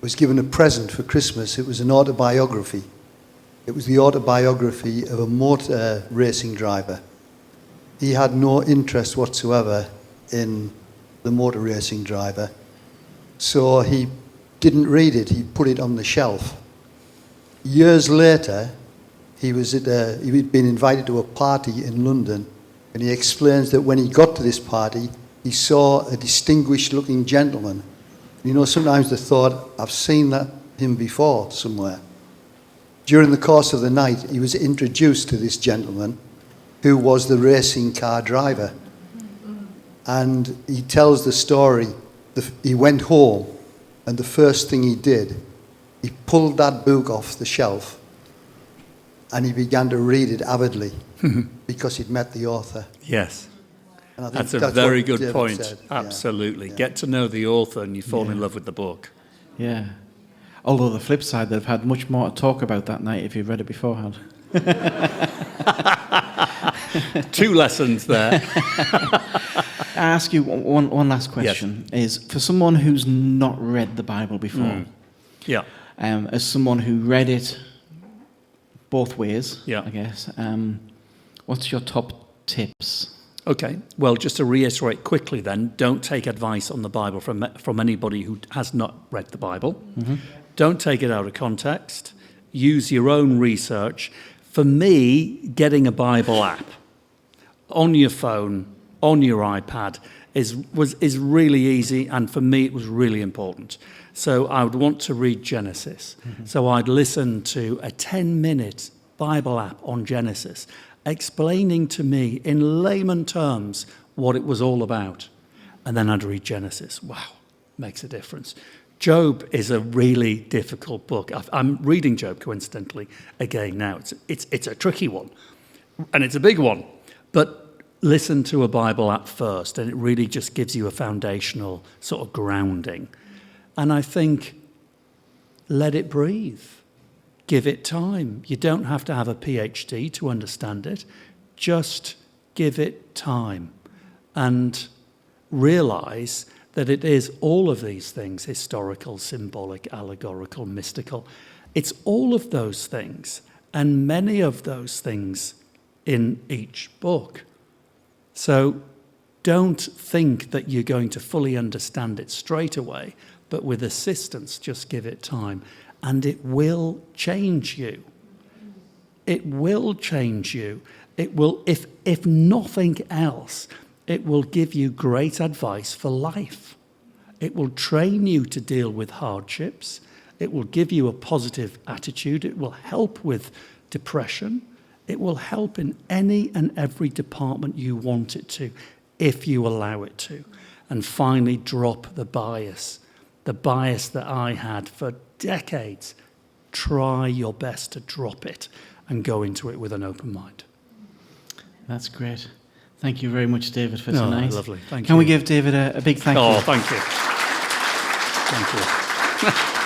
was given a present for Christmas. It was an autobiography. It was the autobiography of a motor racing driver. He had no interest whatsoever in the motor racing driver, so he didn't read it. He put it on the shelf. Years later, he'd been invited to a party in London, and he explains that when he got to this party, he saw a distinguished-looking gentleman. Sometimes the thought, I've seen him before somewhere. During the course of the night, he was introduced to this gentleman who was the racing car driver. And he tells the story. He went home, and the first thing he did, he pulled that book off the shelf, and he began to read it avidly because he'd met the author. Yes. And I think That's a very good David point. said. Absolutely. Yeah. Get to know the author and you fall in love with the book. Yeah. Although the flip side, they've had much more to talk about that night if you've read it beforehand. 2 lessons there. I ask you one last question. Is for someone who's not read the Bible before, as someone who read it both ways, I guess, what's your top tips? Okay, well, just to reiterate quickly then, don't take advice on the Bible from anybody who has not read the Bible. Don't take it out of context. Use your own research. For me, getting a Bible app on your phone, on your iPad, is really easy, and for me it was really important. So I would want to read Genesis. So I'd listen to a 10-minute Bible app on Genesis, explaining to me in layman terms what it was all about. And then I'd read Genesis. Wow, makes a difference. Job is a really difficult book. I'm reading Job, coincidentally, again now. It's a tricky one, and it's a big one. But listen to a Bible app first, and it really just gives you a foundational sort of grounding. And I think, let it breathe. Give it time. You don't have to have a PhD to understand it. Just give it time. And realize that it is all of these things, historical, symbolic, allegorical, mystical. It's all of those things, and many of those things in each book. So don't think that you're going to fully understand it straight away, but with assistance, just give it time. And it will change you. It will change you. It will, if nothing else, it will give you great advice for life. It will train you to deal with hardships. It will give you a positive attitude. It will help with depression. It will help in any and every department you want it to, if you allow it to. And finally, drop the bias that I had for decades. Try your best to drop it and go into it with an open mind. That's great. Thank you very much, David, for tonight. Lovely. Thank you. Can we give David a big thank you? Oh, thank you. Thank you.